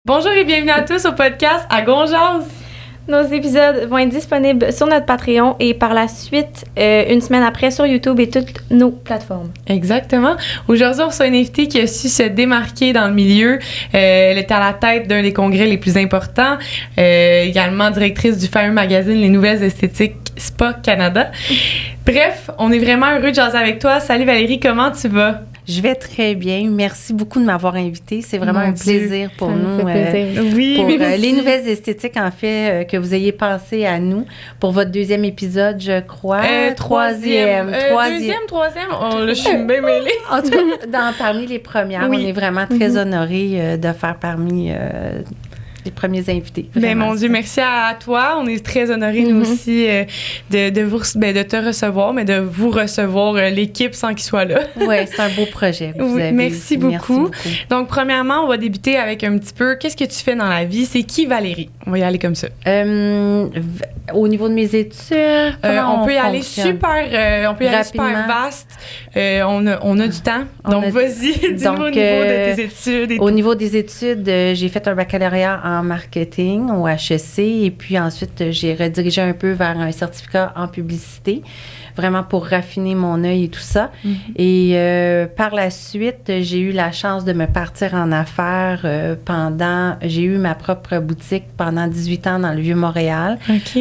Bonjour et bienvenue à tous au podcast à Gonjaz. Nos épisodes vont être disponibles sur notre Patreon et par la suite, une semaine après, sur YouTube et toutes nos plateformes. Exactement. Aujourd'hui, on reçoit une invitée qui a su se démarquer dans le milieu. Elle est à la tête d'un des congrès les plus importants. Également directrice du fameux magazine Les Nouvelles Esthétiques Spa Canada. Bref, on est vraiment heureux de jaser avec toi. Salut Valérie, comment tu vas? Je vais très bien. Merci beaucoup de m'avoir invitée. C'est vraiment un plaisir pour nous. Oui, pour les nouvelles esthétiques, en fait, que vous ayez pensé à nous pour votre deuxième épisode, je crois. Troisième. Troisième. Oh, là, je suis bien mêlée. En tout cas, parmi les premières, on est vraiment très honorés de faire parmi les premiers invités. Ben mon Dieu, merci à toi. On est très honorés, nous aussi, de te recevoir, mais de vous recevoir, l'équipe, sans qu'il soit là. Oui, c'est un beau projet. Merci beaucoup. Donc, premièrement, on va débuter avec un petit peu, qu'est-ce que tu fais dans la vie? C'est qui Valérie? On va y aller comme ça. Au niveau de mes études, on peut y aller super vaste. On a du temps. Donc, vas-y, dis-moi au niveau de tes études. Au niveau des études, j'ai fait un baccalauréat en marketing au HEC et puis ensuite, j'ai redirigé un peu vers un certificat en publicité, vraiment pour raffiner mon œil et tout ça. Et par la suite, j'ai eu la chance de me partir en affaires j'ai eu ma propre boutique pendant 18 ans dans le Vieux-Montréal,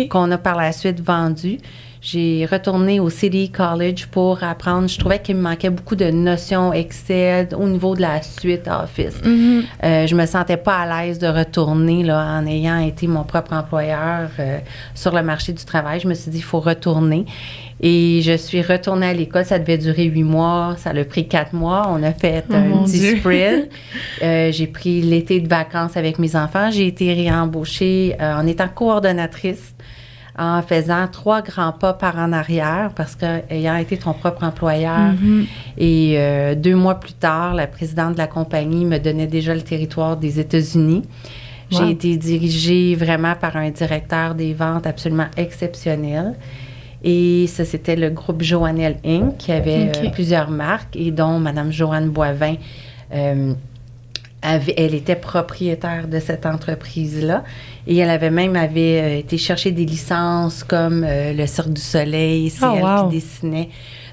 qu'on a par la suite vendue. J'ai retourné au City College pour apprendre. Je trouvais qu'il me manquait beaucoup de notions Excel au niveau de la suite Office. Je me sentais pas à l'aise de retourner là, en ayant été mon propre employeur sur le marché du travail. Je me suis dit, il faut retourner. Et je suis retournée à l'école. Ça devait durer 8 mois. Ça a pris 4 mois. On a fait un petit sprint. J'ai pris l'été de vacances avec mes enfants. J'ai été réembauchée en étant coordonnatrice, en faisant 3 grands pas par en arrière parce qu'ayant été ton propre employeur et 2 mois plus tard, la présidente de la compagnie me donnait déjà le territoire des États-Unis. Wow. J'ai été dirigée vraiment par un directeur des ventes absolument exceptionnel. Et ça, c'était le groupe Joannelle Inc. qui avait plusieurs marques et dont Mme Joanne Boivin elle était propriétaire de cette entreprise-là et elle avait été chercher des licences comme le Cirque du Soleil, c'est elle qui dessinait.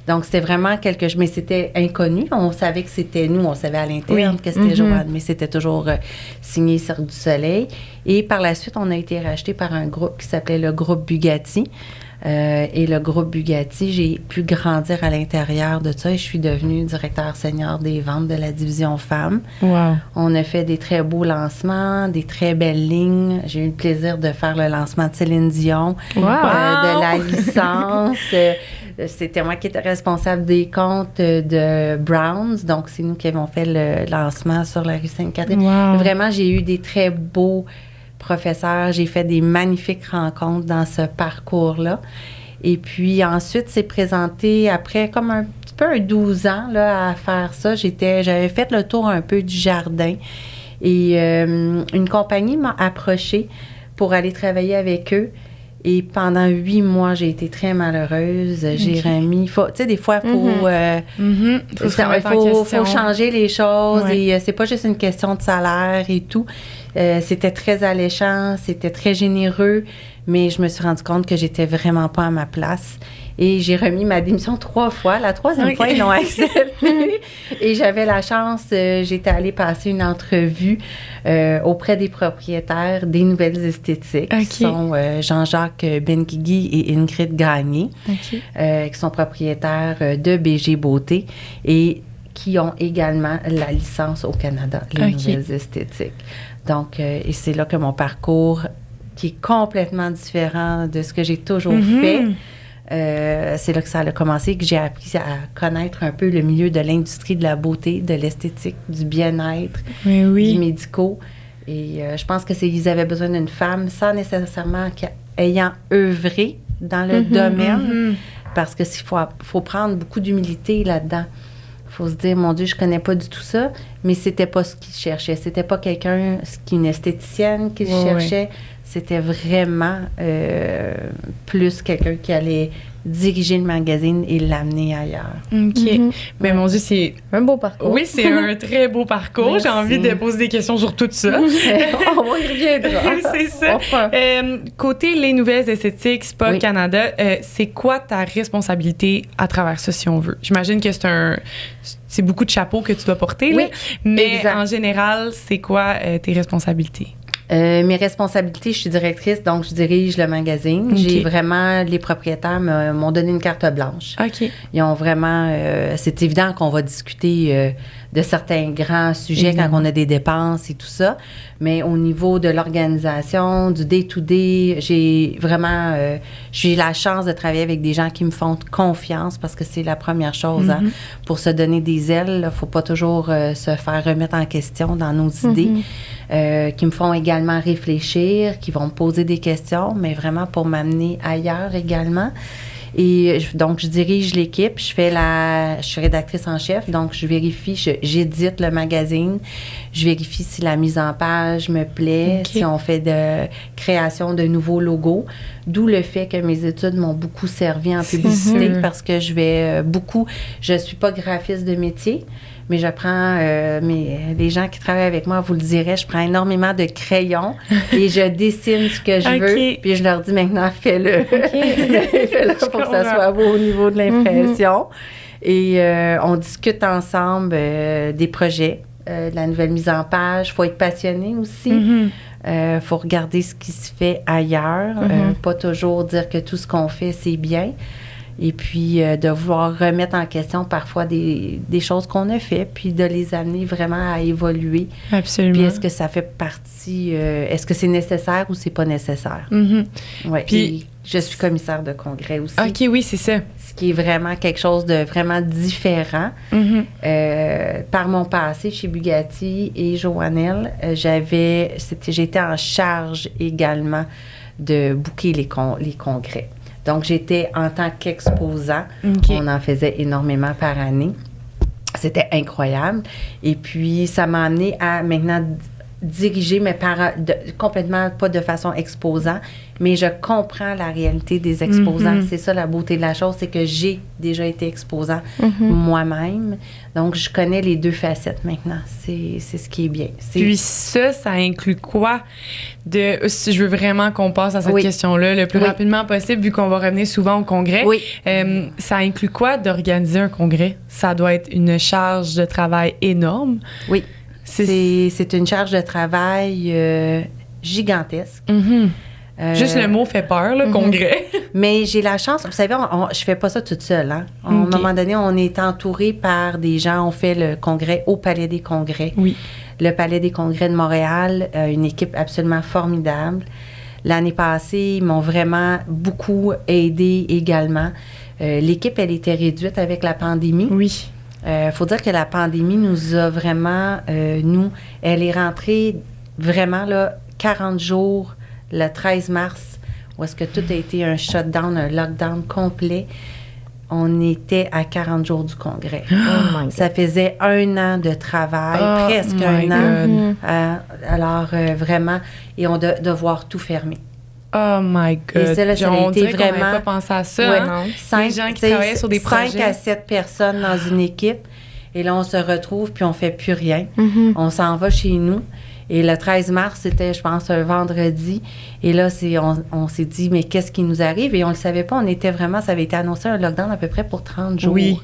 Donc, c'était vraiment mais c'était inconnu. On savait que c'était nous, on savait à l'interne que c'était Joanne, mais c'était toujours signé Cirque du Soleil. Et par la suite, on a été racheté par un groupe qui s'appelait le groupe Bugatti. Et le groupe Bugatti, j'ai pu grandir à l'intérieur de ça et je suis devenue directeur senior des ventes de la division femmes. Wow. On a fait des très beaux lancements, des très belles lignes. J'ai eu le plaisir de faire le lancement de Céline Dion, de la licence. C'était moi qui étais responsable des comptes de Browns. Donc, c'est nous qui avons fait le lancement sur la rue Sainte-Catherine. Wow. Vraiment, j'ai eu des très beaux professeur, j'ai fait des magnifiques rencontres dans ce parcours-là. Et puis ensuite, c'est présenté après comme un petit peu 12 ans là, à faire ça. J'avais fait le tour un peu du jardin et une compagnie m'a approchée pour aller travailler avec eux. Et pendant 8 mois, j'ai été très malheureuse. J'ai remis... Tu sais, des fois, il faut changer les choses. Et c'est pas juste une question de salaire et tout. C'était très alléchant, c'était très généreux. Mais je me suis rendu compte que j'étais vraiment pas à ma place. Et j'ai remis ma démission 3 fois. La 3e fois, ils l'ont accepté. Et j'avais la chance, j'étais allée passer une entrevue auprès des propriétaires des Nouvelles Esthétiques, qui sont Jean-Jacques Benguigui et Ingrid Gagné, qui sont propriétaires de BG Beauté et qui ont également la licence au Canada, les Nouvelles Esthétiques. Donc, et c'est là que mon parcours, qui est complètement différent de ce que j'ai toujours fait, c'est là que ça a commencé, que j'ai appris à connaître un peu le milieu de l'industrie de la beauté, de l'esthétique, du bien-être, du médicaux. Et je pense ils avaient besoin d'une femme sans nécessairement ayant œuvré dans le domaine, parce que faut prendre beaucoup d'humilité là-dedans. Il faut se dire, mon Dieu, je connais pas du tout ça, mais c'était pas ce qu'ils cherchaient. C'était pas une esthéticienne qu'ils cherchaient. C'était vraiment plus quelqu'un qui allait diriger le magazine et l'amener ailleurs. OK. Mais mon Dieu, c'est... Un beau parcours. Oui, c'est un très beau parcours. Merci. J'ai envie de poser des questions sur tout ça. On y reviendra. C'est ça. Enfin. Côté les nouvelles esthétiques Spa Oui. Canada, c'est quoi ta responsabilité à travers ça, si on veut? J'imagine que c'est beaucoup de chapeaux que tu dois porter, là. Oui, Mais exact. en général, c'est quoi tes responsabilités? Mes responsabilités, je suis directrice, donc je dirige le magazine. OK. J'ai vraiment, les propriétaires m'ont donné une carte blanche. OK. Ils ont vraiment, c'est évident qu'on va discuter de certains grands sujets Évidemment. quand on a des dépenses et tout ça, mais au niveau de l'organisation, du day-to-day, j'ai vraiment, j'ai la chance de travailler avec des gens qui me font confiance parce que c'est la première chose. Hein. Pour se donner des ailes, il ne faut pas toujours se faire remettre en question dans nos idées, qui me font également réfléchir, qui vont me poser des questions, mais vraiment pour m'amener ailleurs également. Et donc, je dirige l'équipe, je suis rédactrice en chef, donc je vérifie, j'édite le magazine, je vérifie si la mise en page me plaît, OK. si on fait de création de nouveaux logos, d'où le fait que mes études m'ont beaucoup servi en publicité sûr. parce que je suis pas graphiste de métier, mais j'apprends, les gens qui travaillent avec moi vous le diraient, je prends énormément de crayons et je dessine ce que je OK. veux, puis je leur dis maintenant, fais-le. Fais-le pour que ça comprends. soit beau au niveau de l'impression. Et on discute ensemble des projets, de la nouvelle mise en page. Il faut être passionné aussi. Faut regarder ce qui se fait ailleurs. Pas toujours dire que tout ce qu'on fait, c'est bien. Et puis, de vouloir remettre en question parfois des choses qu'on a fait, puis de les amener vraiment à évoluer. Absolument. Puis, est-ce que ça fait partie... est-ce que c'est nécessaire ou c'est pas nécessaire? Ouais. Puis- Et je suis commissaire de congrès aussi. OK, oui, c'est ça. Ce qui est vraiment quelque chose de vraiment différent. Par mon passé chez Bugatti et Joannelle, j'étais en charge également de booker les congrès. Donc, j'étais en tant qu'exposant. OK. On en faisait énormément par année. C'était incroyable. Et puis, ça m'a amené à maintenant diriger mes parents, complètement pas de façon exposant, mais je comprends la réalité des exposants. C'est ça la beauté de la chose, c'est que j'ai déjà été exposant moi-même. Donc, je connais les deux facettes maintenant. C'est ce qui est bien. Puis ça inclut quoi si je veux vraiment qu'on passe à cette Oui. question-là le plus Oui. rapidement possible, vu qu'on va revenir souvent au congrès. Oui. Ça inclut quoi d'organiser un congrès? Ça doit être une charge de travail énorme. Oui. C'est- C'est une charge de travail gigantesque. Juste le mot fait peur, le congrès. Mais j'ai la chance, vous savez, je fais pas ça toute seule. Hein? À un OK. moment donné, on est entouré par des gens. On fait le congrès au Palais des Congrès. Oui. Le Palais des Congrès de Montréal, une équipe absolument formidable. L'année passée, ils m'ont vraiment beaucoup aidé également. L'équipe, elle était réduite avec la pandémie. Oui. Faut dire que la pandémie nous a vraiment, elle est rentrée vraiment là 40 jours le 13 mars, où est-ce que tout a été un shutdown, un lockdown complet. On était à 40 jours du congrès. Oh my God. Ça faisait 1 an de travail, Oh presque my 1 an. God. Alors, vraiment, et on devoir tout fermer. Oh my God. Et ça, là, ça a On été dirait qu'on n'avait vraiment- pas pensé à ça. Ouais. hein? Cinq- Les gens qui tu sais, travaillaient sur des 5 projets. à 7 personnes dans une équipe. Et là, on se retrouve, puis on fait plus rien. On s'en va chez nous. Et le 13 mars, c'était, je pense, un vendredi. Et là, on s'est dit, mais qu'est-ce qui nous arrive? Et on ne le savait pas. Ça avait été annoncé un lockdown à peu près pour 30 jours. Oui.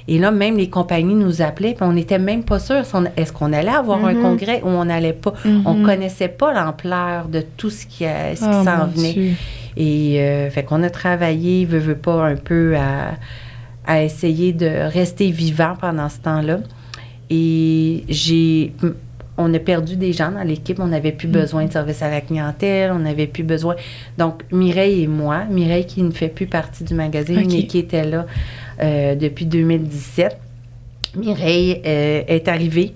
Et là, même les compagnies nous appelaient, puis on n'était même pas sûr est-ce qu'on allait avoir un congrès ou on n'allait pas. On ne connaissait pas l'ampleur de tout ce qui Oh, s'en mon venait. Dieu. Et fait qu'on a travaillé, veut pas, un peu à essayer de rester vivant pendant ce temps-là. Et on a perdu des gens dans l'équipe. On n'avait plus besoin de service à la clientèle. On n'avait plus besoin. Donc, Mireille et moi, Mireille qui ne fait plus partie du magazine, OK. mais qui était là depuis 2017. Mireille est arrivée.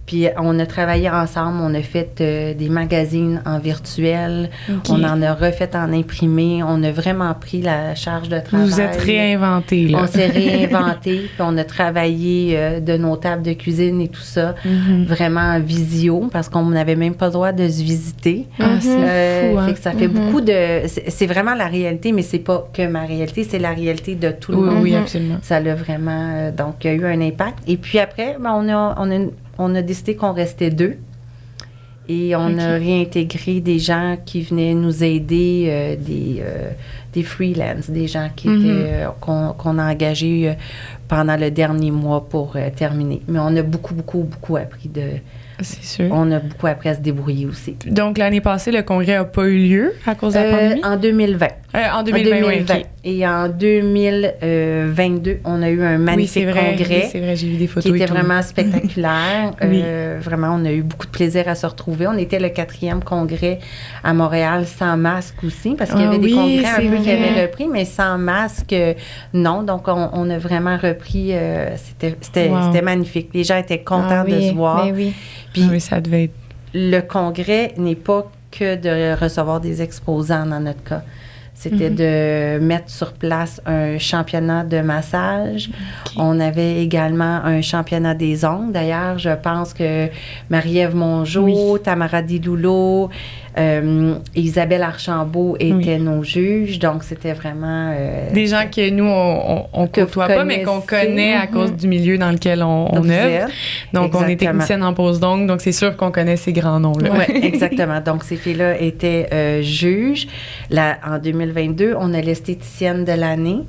Puis on a travaillé ensemble, on a fait des magazines en virtuel, on en a refait en imprimé, on a vraiment pris la charge de travail. Vous vous êtes réinventés, là. On s'est réinventé, puis on a travaillé de nos tables de cuisine et tout ça, vraiment en visio, parce qu'on n'avait même pas le droit de se visiter. Ah, c'est fou, hein? Fait que ça fait beaucoup de... C'est vraiment la réalité, mais c'est pas que ma réalité, c'est la réalité de tout le monde. Oui, absolument. Ça l'a vraiment... donc, il y a eu un impact. Et puis après, ben, on a décidé qu'on restait 2. Et on a réintégré des gens qui venaient nous aider, des freelance, des gens qui étaient qu'on a engagés pendant le dernier mois pour terminer. Mais on a beaucoup appris de... C'est sûr. On a beaucoup appris à se débrouiller aussi. Donc, l'année passée, le congrès n'a pas eu lieu à cause de la pandémie? En 2020. En 2020, oui, OK. Et en 2022, on a eu un magnifique congrès. Oui, c'est vrai, j'ai vu des photos. Qui était vraiment spectaculaire. Oui. Vraiment, on a eu beaucoup de plaisir à se retrouver. On était le 4e congrès à Montréal sans masque aussi, parce qu'il y avait des congrès un peu qui avaient repris, mais sans masque, non. Donc, on a vraiment repris. C'était magnifique. Les gens étaient contents de se voir. Mais oui. Puis, oui, ça devait être... le congrès n'est pas que de recevoir des exposants dans notre cas. C'était de mettre sur place un championnat de massage. Okay. On avait également un championnat des ongles. D'ailleurs, je pense que Marie-Ève Mongeau, Tamara Diloulo, Isabelle Archambault étaient nos juges. Donc, c'était vraiment... des gens que nous, on côtoie pas, mais qu'on connaît à cause du milieu dans lequel on œuvre. Donc, on est technicienne en pose d'ongles, donc c'est sûr qu'on connaît ces grands noms-là. Oui, exactement. Donc, ces filles-là étaient juges. Là, en 2022, on a l'esthéticienne de l'année.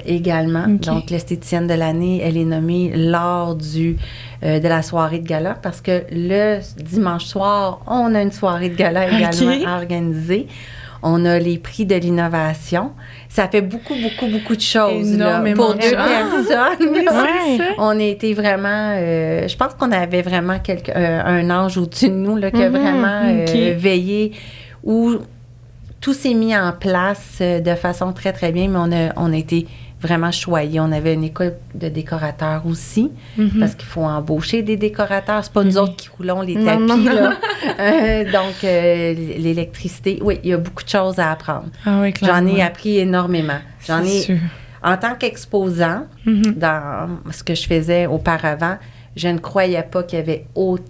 Également. Okay. Donc, l'esthéticienne de l'année, elle est nommée lors de la soirée de gala parce que le dimanche soir, on a une soirée de gala également à organiser. On a les prix de l'innovation. Ça fait beaucoup de choses là, pour 2 personnes. Oui, c'est ça. On a été vraiment... je pense qu'on avait vraiment un ange au-dessus de nous là, qui a vraiment veillé où tout s'est mis en place de façon très, très bien, mais on a été vraiment choyés. On avait une école de décorateurs aussi, parce qu'il faut embaucher des décorateurs. C'est pas nous autres qui roulons les tapis, là. Donc, l'électricité, oui, il y a beaucoup de choses à apprendre. Ah oui, clairement. J'en ai appris énormément. En tant qu'exposant, dans ce que je faisais auparavant, je ne croyais pas qu'il y avait autant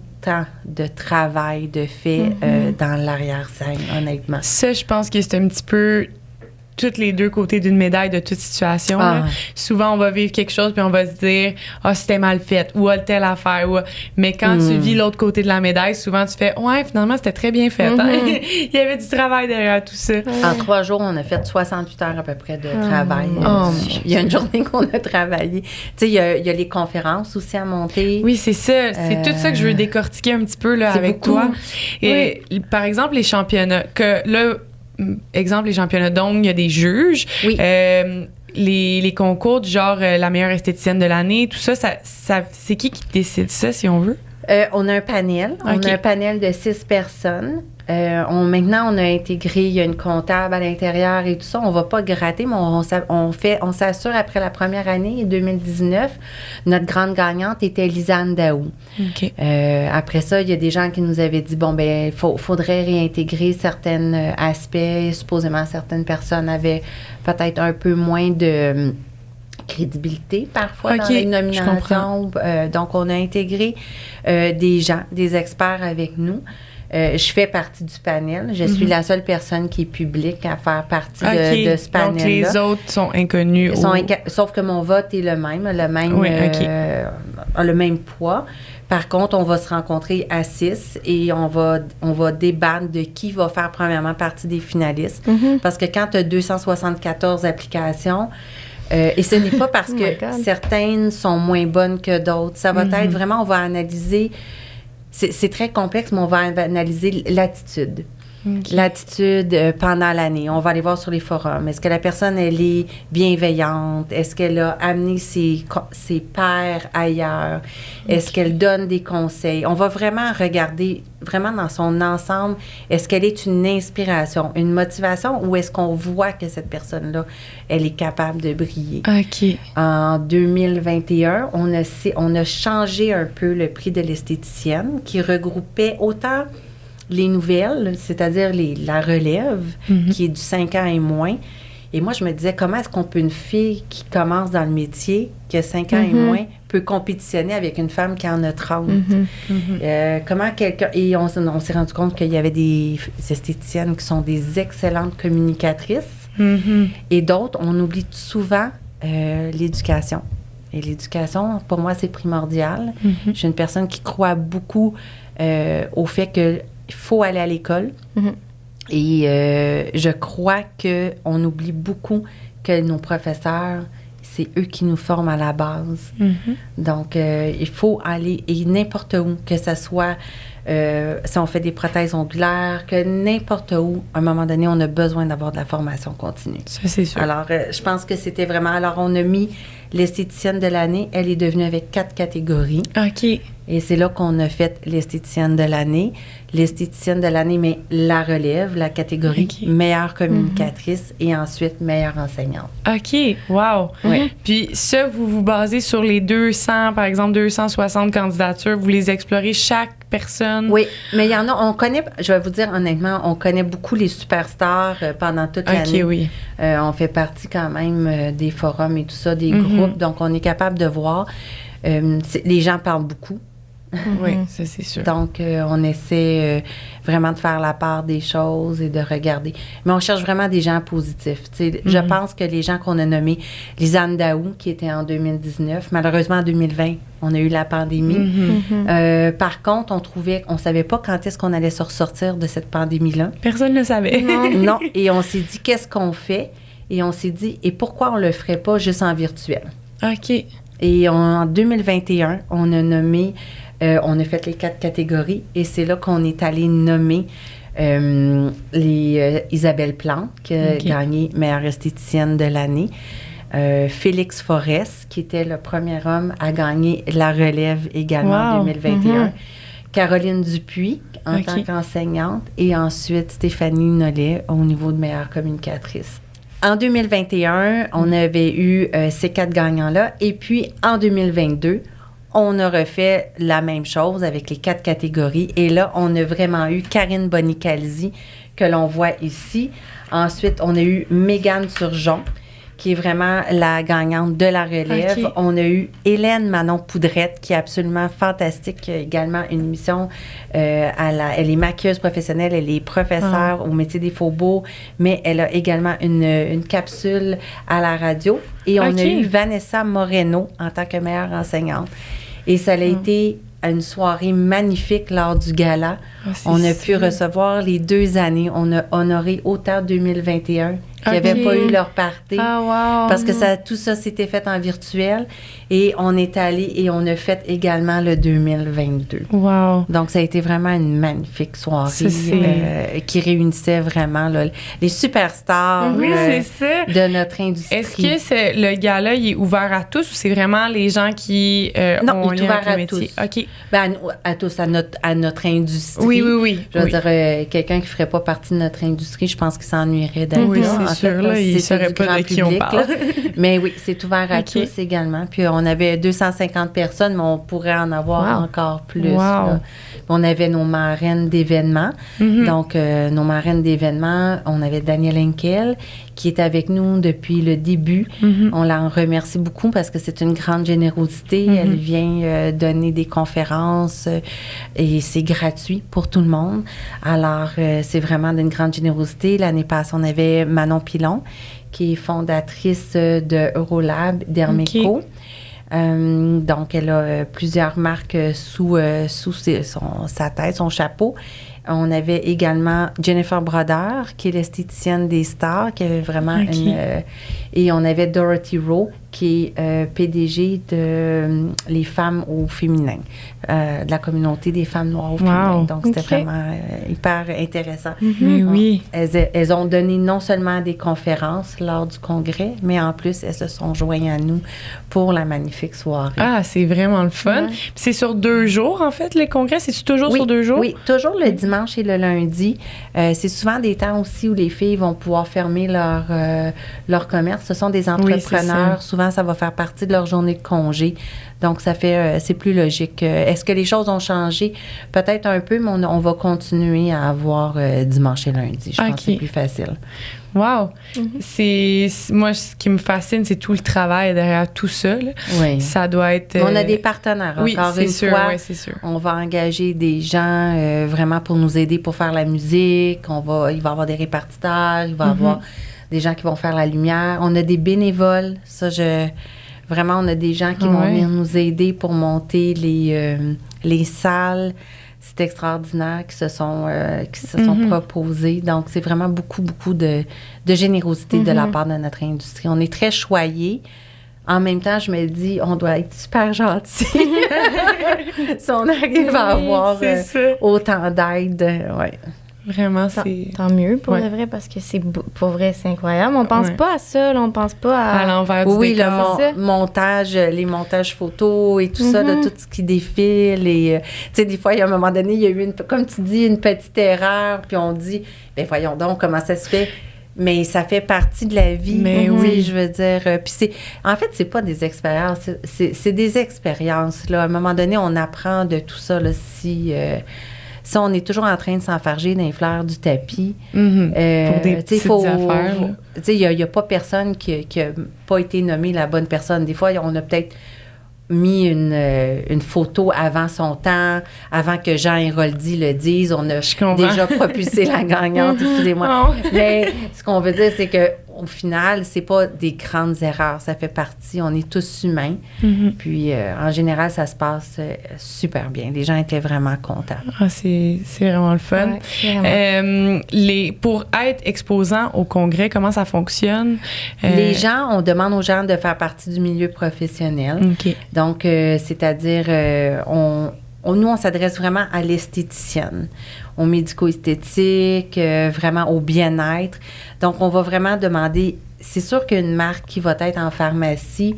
de travail de fait dans l'arrière-scène, honnêtement. Ça, je pense que c'est un petit peu tous les deux côtés d'une médaille de toute situation. Là. Souvent, on va vivre quelque chose puis on va se dire « Ah, c'était mal fait » ou « Ah, telle affaire ». Mais quand tu vis l'autre côté de la médaille, souvent, tu fais « Ouais, finalement, c'était très bien fait. Hein? » Il y avait du travail derrière tout ça. En 3 jours, on a fait 68 heures à peu près de travail. Il y a une journée qu'on a travaillé. Tu sais, il y a les conférences aussi à monter. Oui, c'est ça. C'est tout ça que je veux décortiquer un petit peu là, avec toi. Et par exemple, les championnats, que là, exemple, les championnats d'ongles, il y a des juges. Oui. Les concours du genre la meilleure esthéticienne de l'année, tout ça, c'est qui décide ça, si on veut? On a un panel. On a un panel de 6 personnes. Maintenant, on a intégré, il y a une comptable à l'intérieur et tout ça. On va pas gratter, mais on s'assure après la première année, 2019, notre grande gagnante était Lisanne Daou. Okay. Après ça, il y a des gens qui nous avaient dit, bon, ben, faudrait réintégrer certains aspects. Supposément, certaines personnes avaient peut-être un peu moins de crédibilité parfois dans les nominations. Donc, on a intégré des gens, des experts avec nous. Je fais partie du panel. Je suis la seule personne qui est publique à faire partie de ce panel-là. Donc, les autres sont inconnus. Sauf que mon vote est le même a le même poids. Par contre, on va se rencontrer à 6 et on va débattre de qui va faire premièrement partie des finalistes. Parce que quand tu as 274 applications, et ce n'est pas parce que certaines sont moins bonnes que d'autres. Ça va être vraiment, on va analyser... C'est très complexe, mais on va analyser l'attitude. OK. L'attitude pendant l'année. On va aller voir sur les forums. Est-ce que la personne, elle est bienveillante? Est-ce qu'elle a amené ses pairs ailleurs? Est-ce qu'elle donne des conseils? On va vraiment regarder, vraiment dans son ensemble, est-ce qu'elle est une inspiration, une motivation, ou est-ce qu'on voit que cette personne-là, elle est capable de briller? OK. En 2021, on a changé un peu le prix de l'esthéticienne qui regroupait autant les nouvelles, c'est-à-dire la relève, qui est du 5 ans et moins. Et moi, je me disais, comment est-ce qu'on peut, une fille qui commence dans le métier, qui a 5 ans et moins, peut compétitionner avec une femme qui en a 30? Comment quelqu'un... Et on s'est rendu compte qu'il y avait des esthéticiennes qui sont des excellentes communicatrices. Et d'autres, on oublie souvent l'éducation. Et l'éducation, pour moi, c'est primordial. Je suis une personne qui croit beaucoup au fait qu'il faut aller à l'école. Et je crois qu'on oublie beaucoup que nos professeurs, c'est eux qui nous forment à la base. Donc, il faut aller, et n'importe où, que ce soit si on fait des prothèses ongulaires, que n'importe où, à un moment donné, on a besoin d'avoir de la formation continue. Ça, c'est sûr. Alors, je pense que c'était vraiment... Alors, on a mis l'esthéticienne de l'année. Elle est devenue avec 4 catégories. OK. Et c'est là qu'on a fait l'esthéticienne de l'année. L'esthéticienne de l'année, mais la relève, la catégorie meilleure communicatrice et ensuite meilleure enseignante. OK. Wow. Oui. Puis ça, vous vous basez sur les 200, par exemple, 260 candidatures. Vous les explorez chaque personne. Oui, mais il y en a, on connaît, je vais vous dire honnêtement, on connaît beaucoup les superstars pendant toute l'année. OK, oui. On fait partie quand même des forums et tout ça, des groupes, donc on est capable de voir. Les gens parlent beaucoup. Oui, ça, c'est sûr. Donc, on essaie vraiment de faire la part des choses et de regarder. Mais on cherche vraiment des gens positifs. Je pense que les gens qu'on a nommés, Lisanne Daou, qui était en 2019, malheureusement en 2020, on a eu la pandémie. Par contre, on savait pas quand est-ce qu'on allait se ressortir de cette pandémie-là. Personne ne le savait. Non. Et on s'est dit, qu'est-ce qu'on fait? Et on s'est dit, et pourquoi on le ferait pas juste en virtuel? OK. Et en 2021, on a nommé... on a fait les 4 catégories et c'est là qu'on est allé nommer Isabelle Plante, qui a gagné meilleure esthéticienne de l'année. Félix Forest, qui était le premier homme à gagner la relève également en 2021. Caroline Dupuis, en tant qu'enseignante. Et ensuite, Stéphanie Nollet, au niveau de meilleure communicatrice. En 2021, on avait eu ces 4 gagnants-là. Et puis, en 2022, on a refait la même chose avec les 4 catégories. Et là, on a vraiment eu Karine Bonicalzi, que l'on voit ici. Ensuite, on a eu Mégane Turgeon, qui est vraiment la gagnante de la relève. On a eu Hélène Manon-Poudrette, qui est absolument fantastique, qui a également une émission. Elle est maquilleuse professionnelle, elle est professeure au métier des faubourgs, mais elle a également une capsule à la radio. Et on a eu Vanessa Moreno en tant que meilleure enseignante. Et ça a été une soirée magnifique lors du gala. On a pu recevoir les 2 années. On a honoré autant 2021 qui n'avaient pas eu leur party. Parce que tout ça s'était fait en virtuel. Et on est allé et on a fait également le 2022. Wow. Donc, ça a été vraiment une magnifique soirée qui réunissait vraiment là, les superstars de notre industrie. Est-ce que le gala il est ouvert à tous ou c'est vraiment les gens qui non, ont il est ouvert à métier? tous. OK. Ben, à tous, à notre industrie. Oui. Je veux dire, quelqu'un qui ne ferait pas partie de notre industrie, je pense qu'il s'ennuierait d'être là. C'est sûr, là, il ne saurait pas de qui on parle. Mais oui, c'est ouvert à tous également. Puis on avait 250 personnes, mais on pourrait en avoir encore plus. Là. On avait nos marraines d'événements. Donc, nos marraines d'événements, on avait Danielle Henkel, qui est avec nous depuis le début. On la remercie beaucoup parce que c'est une grande générosité. Elle vient donner des conférences et c'est gratuit pour tout le monde. Alors, c'est vraiment d'une grande générosité. L'année passée, on avait Manon Pilon, qui est fondatrice de Eurolab, d'Hermeco. Donc, elle a plusieurs marques sous sa tête, son chapeau. On avait également Jennifer Brodeur, qui est l'esthéticienne des stars, qui avait vraiment et on avait Dorothy Rowe, qui est PDG de Les Femmes au féminin, de la communauté des femmes noires au féminin. Donc, c'était vraiment hyper intéressant. Mais oui. Elles ont donné non seulement des conférences lors du congrès, mais en plus, elles se sont jointes à nous pour la magnifique soirée. Ah, c'est vraiment le fun. Puis c'est sur 2 jours, en fait, les congrès? C'est-tu toujours sur 2 jours? Oui, toujours le dimanche et le lundi. C'est souvent des temps aussi où les filles vont pouvoir fermer leur commerce. Ce sont des entrepreneurs. Souvent, ça va faire partie de leur journée de congé. Donc, ça fait, c'est plus logique. Est-ce que les choses ont changé? Peut-être un peu, mais on va continuer à avoir dimanche et lundi. Je pense que c'est plus facile. Wow! Moi, ce qui me fascine, c'est tout le travail derrière tout ça. Là. Oui. Ça doit être... On a des partenaires. Oui, encore une fois, c'est sûr. On va engager des gens vraiment pour nous aider pour faire la musique. Il va y avoir des répartiteurs, il va y avoir des gens qui vont faire la lumière. On a des bénévoles. Vraiment, on a des gens qui vont venir nous aider pour monter les salles. C'est extraordinaire qui se sont proposés. Donc, c'est vraiment beaucoup, beaucoup de générosité de la part de notre industrie. On est très choyés. En même temps, je me dis, on doit être super gentils si on arrive à avoir autant d'aide. Ouais. Vraiment, c'est... Tant mieux pour le vrai, parce que pour vrai, c'est incroyable. On pense pas à ça, là, on pense pas à l'envers du décor. Le montage, les montages photos et tout ça, de tout ce qui défile. Et, tu sais, des fois, il y a un moment donné, il y a eu, comme tu dis, une petite erreur, puis on dit, bien, voyons donc comment ça se fait. Mais ça fait partie de la vie. Mais oui, je veux dire. Puis en fait, c'est pas des expériences, c'est des expériences. Là. À un moment donné, on apprend de tout ça, là, si on est toujours en train de s'enfarger dans les fleurs du tapis. Pour des petites affaires. Il n'y a pas personne qui n'a pas été nommée la bonne personne. Des fois, on a peut-être mis une photo avant son temps, avant que Jean Héroldi le dise. On a déjà propulsé la gagnante, excusez-moi. Mais ce qu'on veut dire, c'est que au final, c'est pas des grandes erreurs. Ça fait partie. On est tous humains. Puis, en général, ça se passe super bien. Les gens étaient vraiment contents. Ah, c'est vraiment le fun. Ouais, pour être exposant au congrès, comment ça fonctionne? Les gens, on demande aux gens de faire partie du milieu professionnel. Donc, c'est-à-dire, nous, on s'adresse vraiment à l'esthéticienne, au médico-esthétique, vraiment au bien-être. Donc, on va vraiment demander... C'est sûr qu'une marque qui va être en pharmacie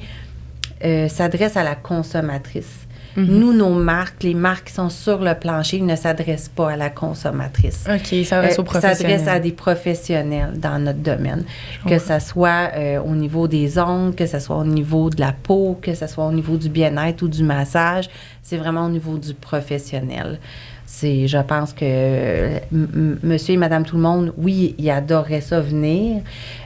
s'adresse à la consommatrice. Nous, nos marques, les marques qui sont sur le plancher, ne s'adressent pas à la consommatrice. OK, ça s'adresse aux professionnels. S'adresse à des professionnels dans notre domaine. Que ça soit au niveau des ongles, que ça soit au niveau de la peau, que ça soit au niveau du bien-être ou du massage. C'est vraiment au niveau du professionnel. Je pense que monsieur et madame tout le monde, oui, ils adoraient ça venir.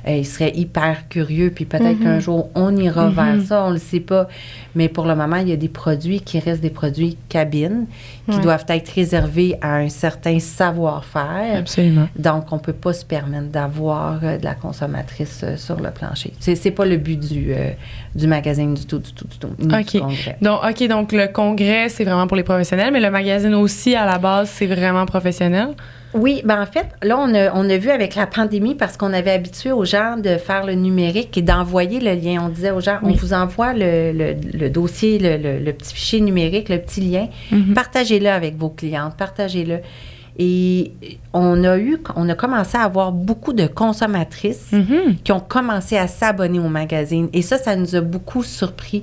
Ils seraient hyper curieux, puis peut-être qu'un jour, on ira vers ça, on ne le sait pas. Mais pour le moment, il y a des produits qui restent des produits cabines, qui doivent être réservés à un certain savoir-faire. Absolument. Donc, on ne peut pas se permettre d'avoir de la consommatrice sur le plancher. C'est pas le but du magazine du tout, ni du congrès. Donc, le congrès, c'est vraiment pour les professionnels, mais le magazine aussi, à la base, c'est vraiment professionnel? Oui, bien en fait, là, on a vu avec la pandémie, parce qu'on avait habitué aux gens de faire le numérique et d'envoyer le lien. On disait aux gens, on vous envoie le dossier, le petit fichier numérique, le petit lien. Partagez-le avec vos clientes, partagez-le. Et on a commencé à avoir beaucoup de consommatrices qui ont commencé à s'abonner au magazine. Et ça nous a beaucoup surpris.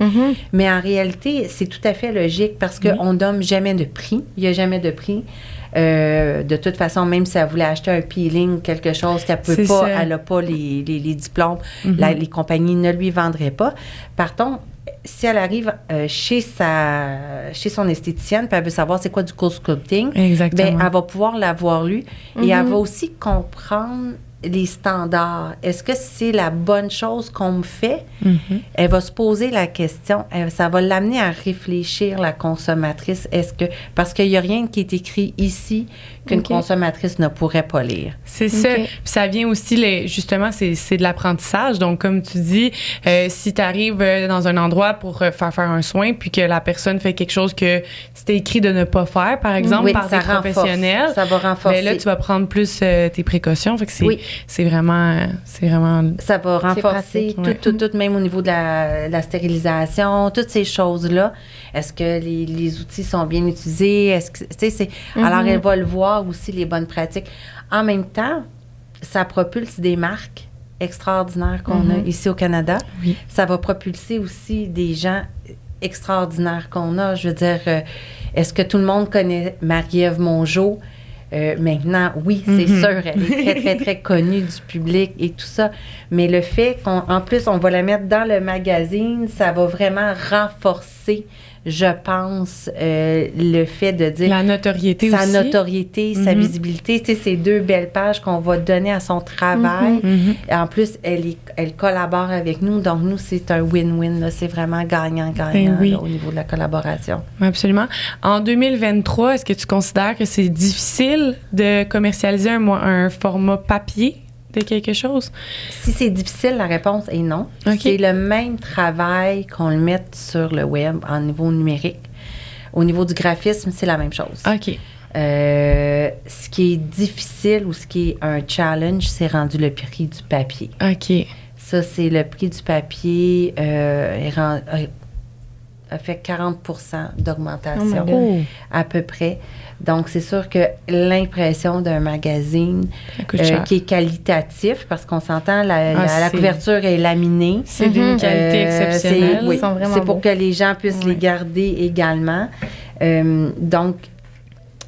Mais en réalité, c'est tout à fait logique parce qu'on ne donne jamais de prix. Il n'y a jamais de prix. De toute façon, même si elle voulait acheter un peeling, quelque chose qu'elle peut pas, elle n'a pas les diplômes, les compagnies ne lui vendraient pas. Par contre, si elle arrive chez son esthéticienne, puis elle veut savoir c'est quoi du cold sculpting, bien, elle va pouvoir l'avoir lu et elle va aussi comprendre les standards? Est-ce que c'est la bonne chose qu'on me fait? Mhm. Elle va se poser la question. Ça va l'amener à réfléchir, la consommatrice. Parce qu'il n'y a rien qui est écrit ici qu'une consommatrice ne pourrait pas lire. C'est ça. Puis ça vient aussi, justement, c'est de l'apprentissage. Donc, comme tu dis, si tu arrives dans un endroit pour faire un soin, puis que la personne fait quelque chose que c'était écrit de ne pas faire, par exemple, par des professionnels, ça va renforcer. Ben là, tu vas prendre plus tes précautions. Fait que c'est vraiment... Ça va renforcer tout, même au niveau de la stérilisation, toutes ces choses-là. Est-ce que les outils sont bien utilisés? Est-ce que, tu sais, alors, elle va le voir aussi, les bonnes pratiques. En même temps, ça propulse des marques extraordinaires qu'on a ici au Canada. Oui. Ça va propulser aussi des gens extraordinaires qu'on a. Je veux dire, est-ce que tout le monde connaît Marie-Ève Mongeau? Maintenant, oui, c'est sûr, elle est très, très, très connue du public et tout ça. Mais le fait qu'en plus, on va la mettre dans le magazine, ça va vraiment renforcer, je pense, le fait de dire... La notoriété aussi. Sa notoriété, sa visibilité. Tu sais, ces 2 belles pages qu'on va donner à son travail. En plus, elle collabore avec nous. Donc, nous, c'est un win-win. Là. C'est vraiment gagnant-gagnant là, au niveau de la collaboration. Absolument. En 2023, est-ce que tu considères que c'est difficile de commercialiser un format papier de quelque chose? Si c'est difficile, la réponse est non. Okay. C'est le même travail qu'on le mette sur le web en niveau numérique. Au niveau du graphisme, c'est la même chose. OK. Ce qui est difficile ou ce qui est un challenge, c'est rendu le prix du papier. OK. Ça, c'est le prix du papier a fait 40% d'augmentation à peu près. Donc, c'est sûr que l'impression d'un magazine qui est qualitatif, parce qu'on s'entend, la couverture est laminée. C'est d'une qualité exceptionnelle. Ils sont vraiment pour que les gens puissent les garder également. Donc,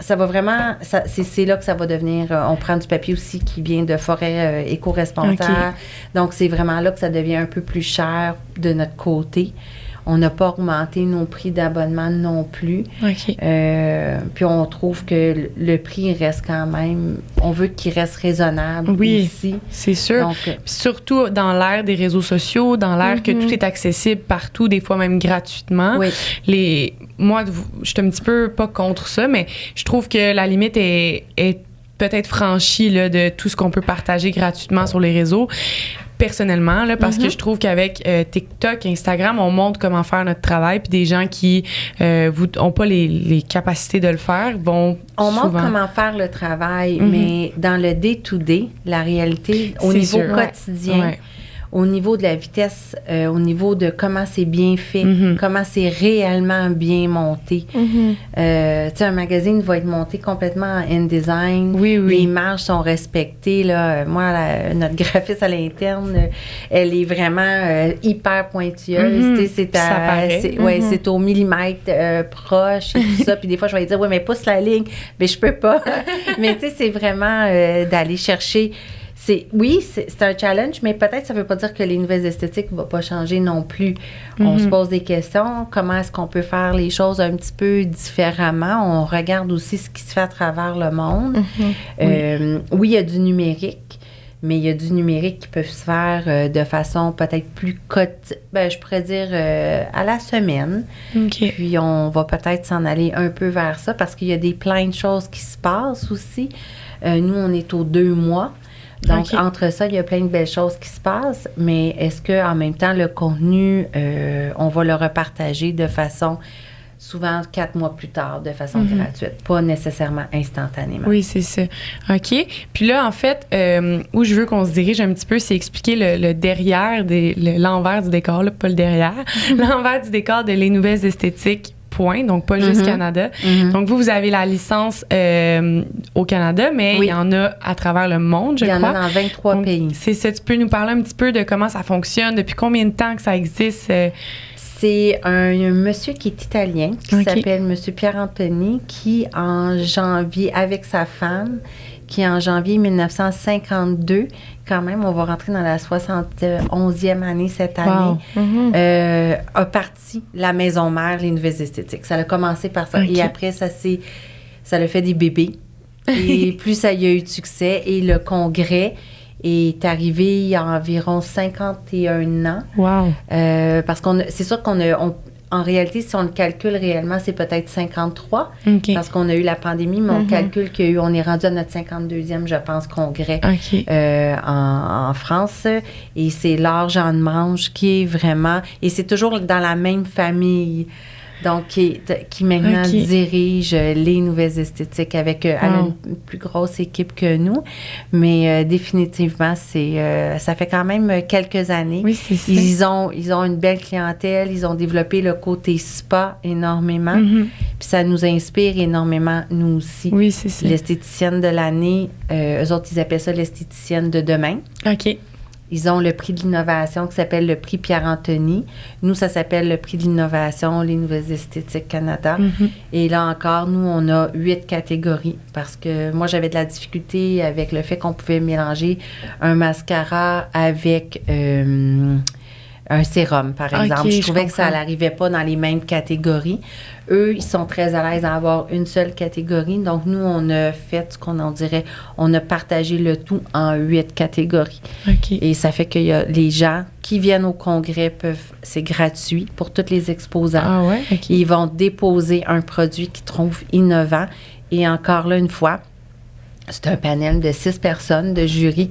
ça va vraiment... C'est là que ça va devenir... on prend du papier aussi qui vient de forêts éco-responsables. Donc, c'est vraiment là que ça devient un peu plus cher de notre côté. On n'a pas augmenté nos prix d'abonnement non plus. Okay. Puis on trouve que le prix reste quand même... On veut qu'il reste raisonnable aussi. C'est sûr. Donc, surtout dans l'ère des réseaux sociaux, dans l'ère que tout est accessible partout, des fois même gratuitement. Oui. Moi, je suis un petit peu pas contre ça, mais je trouve que la limite est peut-être franchie là, de tout ce qu'on peut partager gratuitement sur les réseaux. Personnellement, là, parce que je trouve qu'avec TikTok, Instagram, on montre comment faire notre travail, puis des gens qui n'ont pas les capacités de le faire vont On souvent... montre comment faire le travail, mais dans le day-to-day, la réalité, au niveau quotidien, au niveau de la vitesse, au niveau de comment c'est bien fait, comment c'est réellement bien monté. Tu sais, un magazine va être monté complètement en InDesign. Les marges sont respectées. Là. Moi, notre graphiste à l'interne, elle est vraiment hyper pointueuse. Tu sais, c'est au millimètre proche et tout ça. Puis des fois, je vais lui dire, mais pousse la ligne. Mais je peux pas. Mais tu sais, c'est vraiment d'aller chercher... C'est un challenge, mais peut-être ça ne veut pas dire que les nouvelles esthétiques ne vont pas changer non plus. On se pose des questions. Comment est-ce qu'on peut faire les choses un petit peu différemment? On regarde aussi ce qui se fait à travers le monde. Oui, il y a du numérique, mais il y a du numérique qui peut se faire de façon peut-être plus je pourrais dire à la semaine. Puis on va peut-être s'en aller un peu vers ça parce qu'il y a plein de choses qui se passent aussi. Nous, on est aux 2 mois. Donc, entre ça, il y a plein de belles choses qui se passent, mais est-ce qu'en même temps, le contenu, on va le repartager de façon, souvent 4 mois plus tard, de façon gratuite, pas nécessairement instantanément. Oui, c'est ça. OK. Puis là, en fait, où je veux qu'on se dirige un petit peu, c'est expliquer le derrière, l'envers du décor, là, pas le derrière, l'envers du décor de Les Nouvelles Esthétiques. Donc pas juste Canada. Donc vous avez la licence au Canada, mais il y en a à travers le monde, je crois. Il y en a dans 23 pays. C'est ça. Tu peux nous parler un petit peu de comment ça fonctionne, depuis combien de temps que ça existe? C'est un monsieur qui est italien, qui s'appelle monsieur Pierre Antoni, qui en janvier, avec sa femme, qui en janvier 1952, quand même, on va rentrer dans la 71e année cette année, a parti la maison mère, Les Nouvelles Esthétiques. Ça a commencé par ça. Et après, ça a fait des bébés. Et plus ça y a eu de succès. Et le congrès est arrivé il y a environ 51 ans. Wow. Parce c'est sûr en réalité, si on le calcule réellement, c'est peut-être 53, OK. parce qu'on a eu la pandémie, mais on calcule on est rendu à notre 52e, je pense, congrès OK. en France. Et c'est Laure Jeanne-Mange qui est vraiment... Et c'est toujours dans la même famille. Donc, qui maintenant dirige les nouvelles esthétiques avec elle a une plus grosse équipe que nous. Mais définitivement, ça fait quand même quelques années. Oui, c'est ça. Ils ont une belle clientèle. Ils ont développé le côté spa énormément. Puis ça nous inspire énormément, nous aussi. Oui, c'est ça. L'esthéticienne de l'année, eux autres, ils appellent ça l'esthéticienne de demain. OK. Ils ont le prix de l'innovation qui s'appelle le prix Pierre-Anthony. Nous, ça s'appelle le prix de l'innovation, les Nouvelles Esthétiques Canada. Et là encore, nous, on a 8 catégories parce que moi, j'avais de la difficulté avec le fait qu'on pouvait mélanger un mascara avec un sérum, par exemple. Je trouvais que ça n'arrivait pas dans les mêmes catégories. Eux, ils sont très à l'aise à avoir une seule catégorie. Donc, nous, on a fait ce qu'on dirait, on a partagé le tout en 8 catégories. OK. Et ça fait que les gens qui viennent au congrès c'est gratuit pour tous les exposants. Ah ouais? OK. Ils vont déposer un produit qu'ils trouvent innovant. Et encore là, une fois, c'est un panel de 6 personnes de jury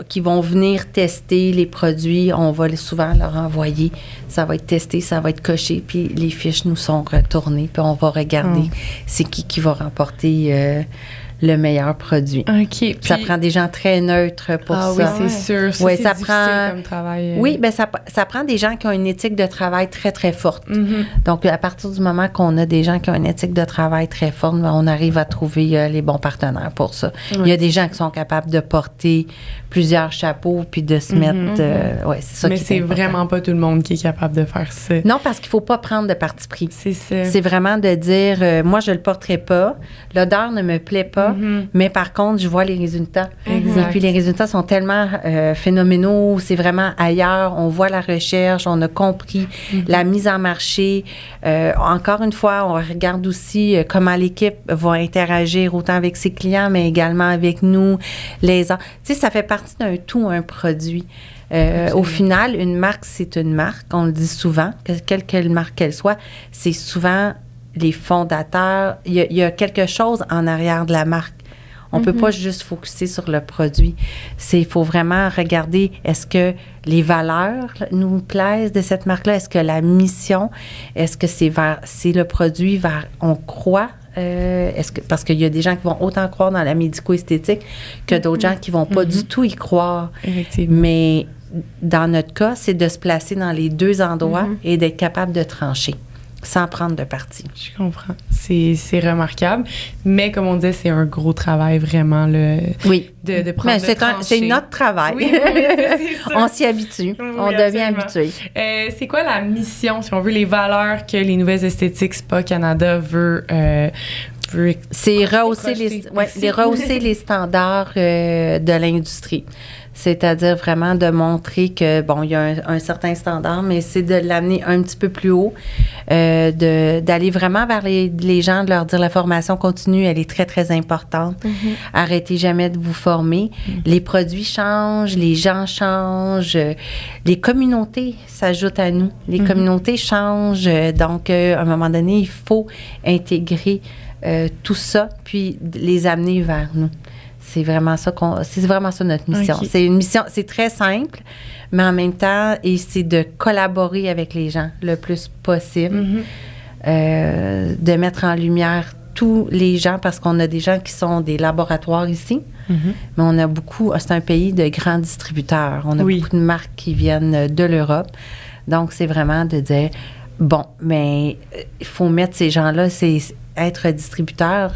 qui vont venir tester les produits. On va souvent leur envoyer. Ça va être testé, ça va être coché, puis les fiches nous sont retournées, puis on va regarder c'est qui va remporter le meilleur produit. OK. Puis, ça prend des gens très neutres pour ça. Ah oui, c'est sûr. Ça, ouais, c'est ça difficile prend comme travail. Oui, bien, ça prend des gens qui ont une éthique de travail très, très forte. Donc, à partir du moment qu'on a des gens qui ont une éthique de travail très forte, on arrive à trouver les bons partenaires pour ça. Il y a des gens qui sont capables de porter plusieurs chapeaux puis de se mettre... ouais, c'est ça. Mais qui est c'est important. vraiment pas tout le monde qui est capable de faire ça. Non, parce qu'il faut pas prendre de parti pris. C'est ça. C'est vraiment de dire, moi, je le porterai pas, l'odeur ne me plaît pas, mais par contre, je vois les résultats. Exact. Et puis, les résultats sont tellement phénoménaux, c'est vraiment ailleurs, on voit la recherche, on a compris la mise en marché. Encore une fois, on regarde aussi comment l'équipe va interagir autant avec ses clients, mais également avec nous, tu sais, ça fait partie d'un tout, un produit. Au final, une marque, c'est une marque. On le dit souvent, quelle marque qu'elle soit, c'est souvent les fondateurs. Il y a quelque chose en arrière de la marque. On peut pas juste focuser sur le produit. Il faut vraiment regarder, est-ce que les valeurs nous plaisent de cette marque-là? Est-ce que la mission, est-ce que c'est le produit vers, on croit? Parce qu'il y a des gens qui vont autant croire dans la médico-esthétique que d'autres gens qui vont pas du tout y croire. Effectivement. Mais dans notre cas, c'est de se placer dans les deux endroits et d'être capable de trancher sans prendre de parti. Je comprends. C'est remarquable. Mais comme on disait, c'est un gros travail vraiment oui. de prendre c'est notre travail. Oui, c'est ça. On s'y habitue. Oui, on devient habitué. C'est quoi la mission, si on veut, les valeurs que les Nouvelles Esthétiques Spa Canada veut c'est rehausser les standards de l'industrie. C'est-à-dire vraiment de montrer que, bon, il y a un certain standard, mais c'est de l'amener un petit peu plus haut, d'aller vraiment vers les gens, de leur dire la formation continue, elle est très, très importante. Arrêtez jamais de vous former. Les produits changent, les gens changent, les communautés s'ajoutent à nous. Les communautés changent, donc à un moment donné, il faut intégrer tout ça, puis les amener vers nous. C'est vraiment ça notre mission. Okay. C'est une mission, c'est très simple, mais en même temps, et c'est de collaborer avec les gens le plus possible, de mettre en lumière tous les gens, parce qu'on a des gens qui sont des laboratoires ici, mais on a c'est un pays de grands distributeurs. On a beaucoup de marques qui viennent de l'Europe. Donc, c'est vraiment de dire, bon, mais il faut mettre ces gens-là, être distributeur,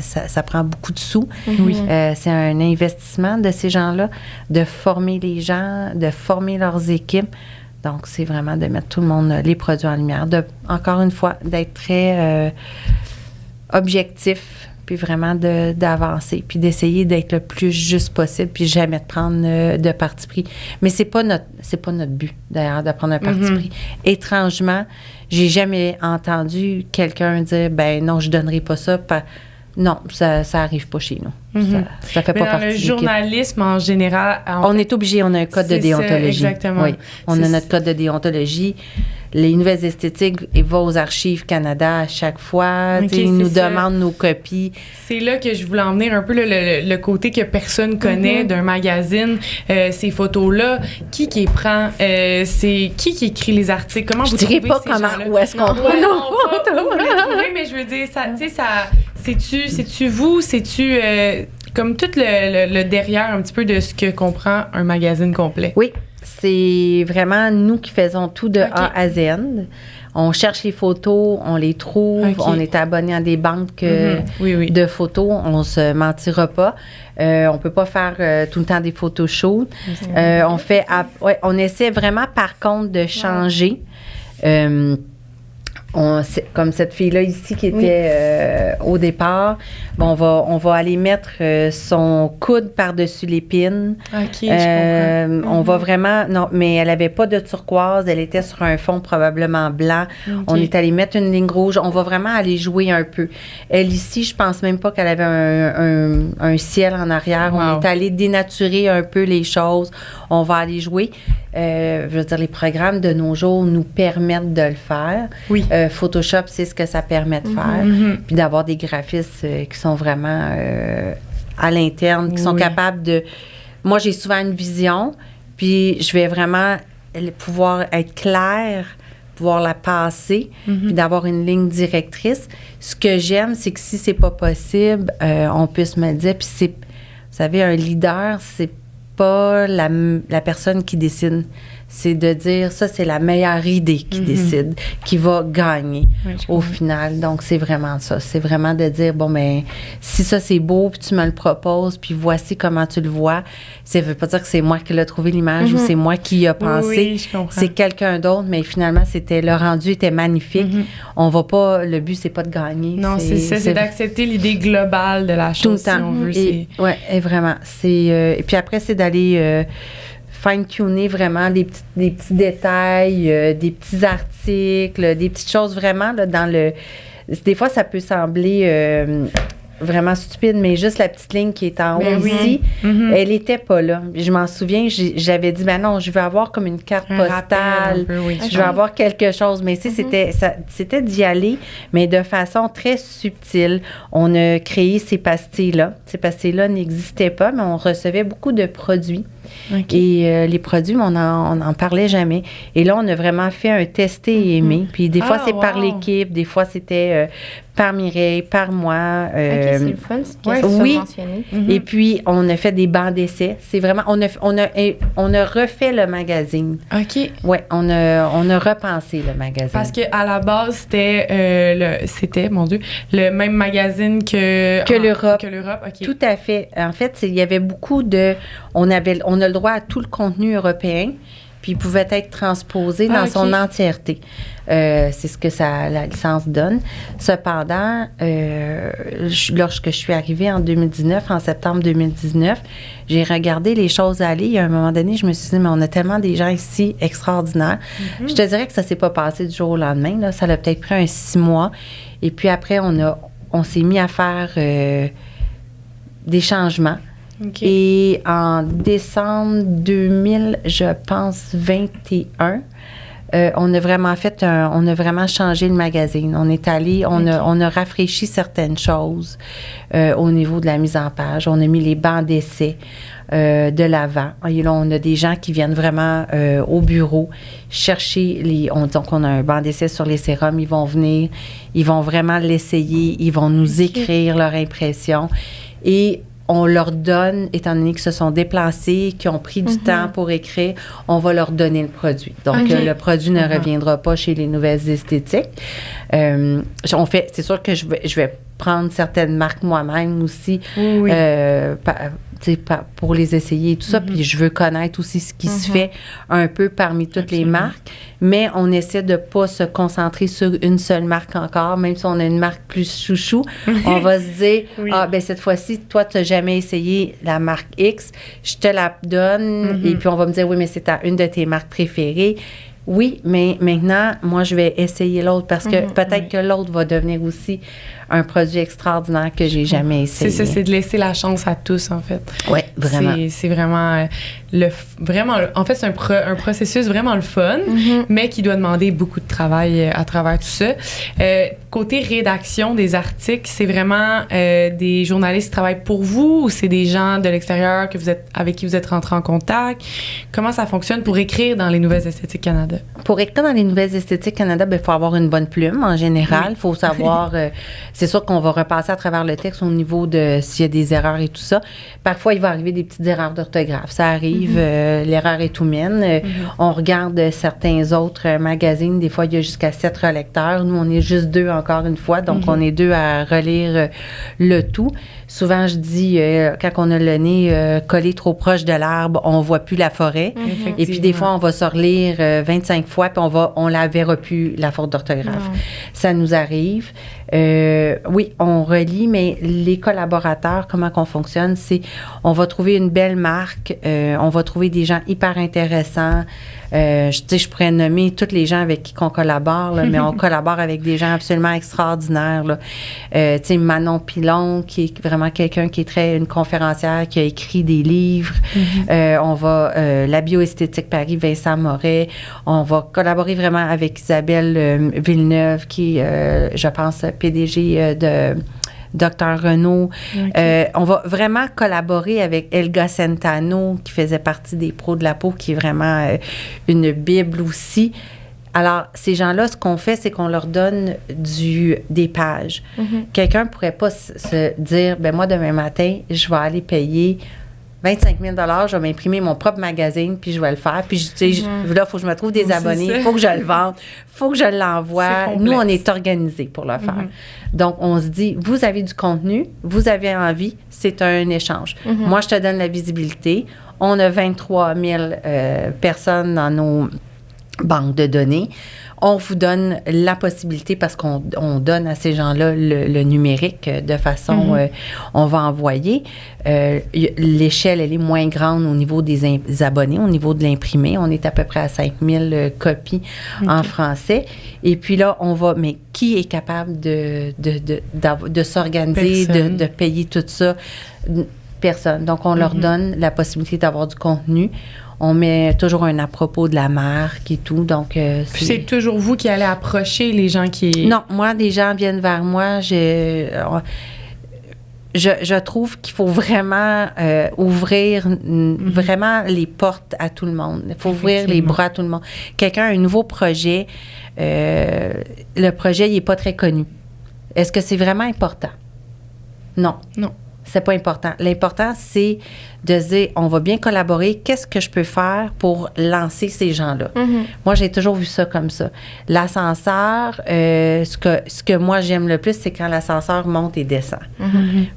ça prend beaucoup de sous. C'est un investissement de ces gens-là, de former les gens, de former leurs équipes. Donc, c'est vraiment de mettre tout le monde, les produits en lumière. Encore une fois, d'être très objectif, puis vraiment d'avancer, puis d'essayer d'être le plus juste possible, puis jamais de prendre de parti pris. Mais c'est pas notre but, d'ailleurs, de prendre un parti pris. Étrangement, j'ai jamais entendu quelqu'un dire, ben non, je donnerai pas ça Non, ça arrive pas chez nous. Ça fait Mais pas dans partie le de l'équipe. journalisme, en général... On est obligé, on a un code de c'est ça, déontologie. exactement. Oui, on a notre code de déontologie. Les nouvelles esthétiques, ils vont aux Archives Canada à chaque fois. Ok, Ils nous c'est ça. demandent nos copies. C'est là que je voulais en venir un peu le côté que personne connaît d'un magazine, ces photos-là. Qui les prend? C'est qui écrit les articles? Comment Je vous dirais trouvez pas ces comment, gens-là? où est-ce qu'on Non, trouve ouais, nos non, pas photos. où vous les trouvez, mais je veux dire, ça, tu sais, c'est-tu vous? C'est-tu comme tout le derrière un petit peu de ce que comprend un magazine complet? Oui, c'est vraiment nous qui faisons tout de Ok. A à Z. On cherche les photos, on les trouve, Ok. on est abonné à des banques Oui. de photos, on se mentira pas. On peut pas faire tout le temps des photoshoots. On essaie vraiment par contre de changer. Comme cette fille-là ici qui était au départ, bon, on va aller mettre son coude par-dessus l'épine. OK, je comprends. On va vraiment... Non, mais elle avait pas de turquoise. Elle était sur un fond probablement blanc. OK. On est allé mettre une ligne rouge. On va vraiment aller jouer un peu. Elle ici, je pense même pas qu'elle avait un ciel en arrière. Wow. On est allé dénaturer un peu les choses. On va aller jouer. Je veux dire, les programmes de nos jours nous permettent de le faire. Oui. Photoshop, c'est ce que ça permet de faire. Puis d'avoir des graphistes qui sont vraiment à l'interne, qui sont capables de... Moi, j'ai souvent une vision, puis je vais vraiment pouvoir être claire, pouvoir la passer, puis d'avoir une ligne directrice. Ce que j'aime, c'est que si c'est pas possible, on puisse me le dire. Puis c'est... Vous savez, un leader, c'est pas la personne qui décide. C'est de dire, ça, c'est la meilleure idée qui décide, qui va gagner au final. Donc, c'est vraiment ça. C'est vraiment de dire, bon, ben, si ça, c'est beau, puis tu me le proposes, puis voici comment tu le vois. Ça veut pas dire que c'est moi qui l'ai trouvé l'image ou c'est moi qui y a pensé. Oui, je comprends. C'est quelqu'un d'autre, mais finalement, le rendu était magnifique. On va pas, le but, c'est pas de gagner. Non, c'est ça, c'est d'accepter l'idée globale de la chose, tout le temps. si on veut. Oui, vraiment. Et puis après, c'est d'aller... fine-tuner vraiment des petits détails, des petits articles, des petites choses vraiment là, dans le... Des fois, ça peut sembler vraiment stupide, mais juste la petite ligne qui est en haut ici, elle n'était pas là. Je m'en souviens, j'avais dit, ben non, je veux avoir comme une carte postale, je veux avoir quelque chose. Mais tu sais, c'était d'y aller, mais de façon très subtile. On a créé ces pastilles-là. Ces pastilles-là n'existaient pas, mais on recevait beaucoup de produits. Okay. Et les produits, on n'en parlait jamais. Et là, on a vraiment fait un tester et aimer. Puis des fois, c'est par l'équipe, des fois, c'était par Mireille, par moi. OK, c'est le fun, ce que oui. mentionné. Et puis, on a fait des bancs d'essai. C'est vraiment... On a refait le magazine. OK. Oui, on a repensé le magazine. Parce qu'à la base, c'était, mon Dieu, le même magazine que l'Europe. Que l'Europe, OK. Tout à fait. En fait, il y avait beaucoup de... On a le droit à tout le contenu européen, puis il pouvait être transposé dans son entièreté. C'est ce que la licence donne. Cependant, lorsque je suis arrivée en 2019, en septembre 2019, j'ai regardé les choses aller. Il y a un moment donné, je me suis dit, mais on a tellement des gens ici extraordinaires. Je te dirais que ça ne s'est pas passé du jour au lendemain. Là. Ça a peut-être pris 6 mois. Et puis après, on s'est mis à faire des changements. Okay. Et en décembre 2000, je pense, 21, on a vraiment changé le magazine. On est allé, on a rafraîchi certaines choses au niveau de la mise en page. On a mis les bancs d'essai de l'avant. Et là, on a des gens qui viennent vraiment au bureau chercher donc, on a un banc d'essai sur les sérums. Ils vont venir, ils vont vraiment l'essayer. Ils vont nous écrire leur impression. Et on leur donne, étant donné qu'ils se sont déplacés, qu'ils ont pris du temps pour écrire, on va leur donner le produit. Donc, le produit ne reviendra pas chez les nouvelles esthétiques. C'est sûr que je vais prendre certaines marques moi-même aussi pour les essayer et tout ça. Puis je veux connaître aussi ce qui se fait un peu parmi toutes les marques. Mais on essaie de ne pas se concentrer sur une seule marque encore, même si on a une marque plus chouchou. On va se dire, ben cette fois-ci, toi, tu n'as jamais essayé la marque X, je te la donne. Et puis on va me dire, oui, mais c'est une de tes marques préférées. Oui, mais maintenant, moi, je vais essayer l'autre parce que peut-être que l'autre va devenir aussi un produit extraordinaire que j'ai jamais essayé. C'est ça, c'est de laisser la chance à tous, en fait. Oui, vraiment. C'est vraiment en fait, c'est un processus vraiment le fun, mais qui doit demander beaucoup de travail à travers tout ça. Côté rédaction des articles, c'est vraiment des journalistes qui travaillent pour vous ou c'est des gens de l'extérieur avec qui vous êtes rentrés en contact? Comment ça fonctionne pour écrire dans les Nouvelles Esthétiques Canada? Pour écrire dans les Nouvelles Esthétiques Canada, il faut avoir une bonne plume en général. Il faut savoir, c'est sûr qu'on va repasser à travers le texte au niveau de s'il y a des erreurs et tout ça. Parfois, il va arriver des petites erreurs d'orthographe. Ça arrive, l'erreur est humaine. On regarde certains autres magazines, des fois, il y a jusqu'à 7 relecteurs. Nous, on est juste 2 encore une fois, donc on est 2 à relire le tout. Souvent, je dis, quand on a le nez collé trop proche de l'arbre, on voit plus la forêt. Et puis, des fois, on va se relire 25 fois, puis on la verra plus, la faute d'orthographe. Ça nous arrive. Oui, on relit, mais les collaborateurs, comment qu'on fonctionne, c'est on va trouver une belle marque, on va trouver des gens hyper intéressants. Je pourrais nommer tous les gens avec qui on collabore, là, mais on collabore avec des gens absolument extraordinaires. Manon Pilon, qui est vraiment quelqu'un qui est une conférencière, qui a écrit des livres. On va, la Bioesthétique Paris, Vincent Moret. On va collaborer vraiment avec Isabelle Villeneuve, qui est, je pense, PDG de Dr Renaud. On va vraiment collaborer avec Elga Centano, qui faisait partie des pros de la peau, qui est vraiment une bible aussi. Alors, ces gens-là, ce qu'on fait, c'est qu'on leur donne des pages. Quelqu'un ne pourrait pas se dire, moi, demain matin, je vais aller payer 25 000 $, je vais m'imprimer mon propre magazine, puis je vais le faire. Puis, là, il faut que je me trouve des abonnés, il faut que je le vende, il faut que je l'envoie. Nous, on est organisés pour le faire. Donc, on se dit, vous avez du contenu, vous avez envie, c'est un échange. Moi, je te donne la visibilité. On a 23 000 personnes dans nos banques de données. On vous donne la possibilité, parce qu'on donne à ces gens-là le numérique de façon, on va envoyer. L'échelle, elle est moins grande au niveau des abonnés, au niveau de l'imprimé. On est à peu près à 5000 copies en français. Et puis là, mais qui est capable de s'organiser, de payer tout ça? Personne. Donc, on leur donne la possibilité d'avoir du contenu. On met toujours un à propos de la marque et tout. Donc, puis c'est toujours vous qui allez approcher les gens qui... Non, moi, des gens viennent vers moi. Je trouve qu'il faut vraiment ouvrir vraiment les portes à tout le monde. Il faut ouvrir les bras à tout le monde. Quelqu'un a un nouveau projet. Le projet, il n'est pas très connu. Est-ce que c'est vraiment important? Non. Non. C'est pas important. L'important, c'est de dire, on va bien collaborer. Qu'est-ce que je peux faire pour lancer ces gens-là? Moi, j'ai toujours vu ça comme ça. L'ascenseur, ce que moi, j'aime le plus, c'est quand l'ascenseur monte et descend.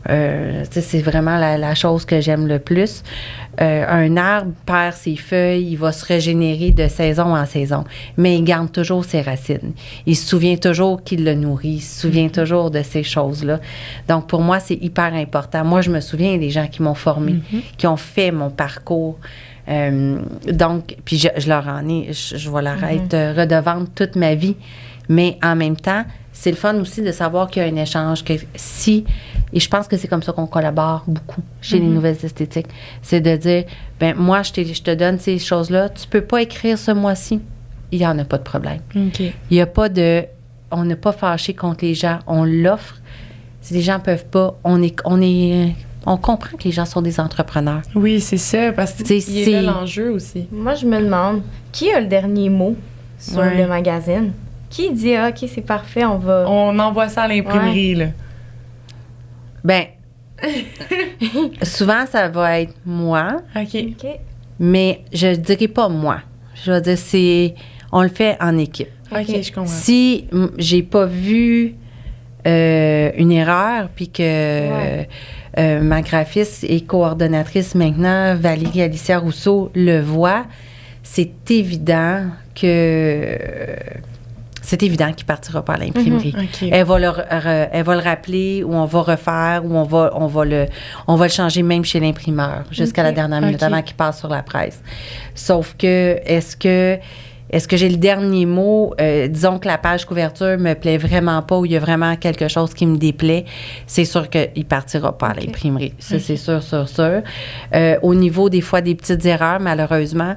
C'est vraiment la chose que j'aime le plus. Un arbre perd ses feuilles, il va se régénérer de saison en saison, mais il garde toujours ses racines. Il se souvient toujours qu'il le nourrit, il se souvient toujours de ces choses-là. Donc, pour moi, c'est hyper important. Moi, je me souviens des gens qui m'ont formée, qui ont fait mon parcours. Donc, puis je leur en ai, je vais leur être redevante toute ma vie. Mais en même temps, c'est le fun aussi de savoir qu'il y a un échange. Et je pense que c'est comme ça qu'on collabore beaucoup chez les Nouvelles Esthétiques. C'est de dire, moi, je te donne ces choses-là. Tu peux pas écrire ce mois-ci. Il n'y en a pas de problème. Il n'y a pas on n'est pas fâché contre les gens. On l'offre. Si les gens peuvent pas, on comprend que les gens sont des entrepreneurs. Oui, c'est ça, parce que c'est là l'enjeu aussi. Moi, je me demande, qui a le dernier mot sur le magazine? Qui dit, OK, c'est parfait, on envoie ça à l'imprimerie, là. Souvent, ça va être moi. OK. Mais je ne dirais pas moi. Je vais dire, on le fait en équipe. OK, je comprends. Si j'ai pas vu une erreur, puis que ma graphiste et coordonnatrice maintenant, Valérie Alicia Rousseau, le voit, c'est évident qu'il partira par l'imprimerie. Elle va le rappeler, ou on va refaire, ou on va le changer même chez l'imprimeur jusqu'à la dernière minute avant qu'il passe sur la presse. Sauf que, est-ce que est-ce que j'ai le dernier mot? Disons que la page couverture me plaît vraiment pas ou il y a vraiment quelque chose qui me déplaît, c'est sûr qu'il partira pas à l'imprimerie. Ça, c'est sûr. Au niveau des fois des petites erreurs, malheureusement,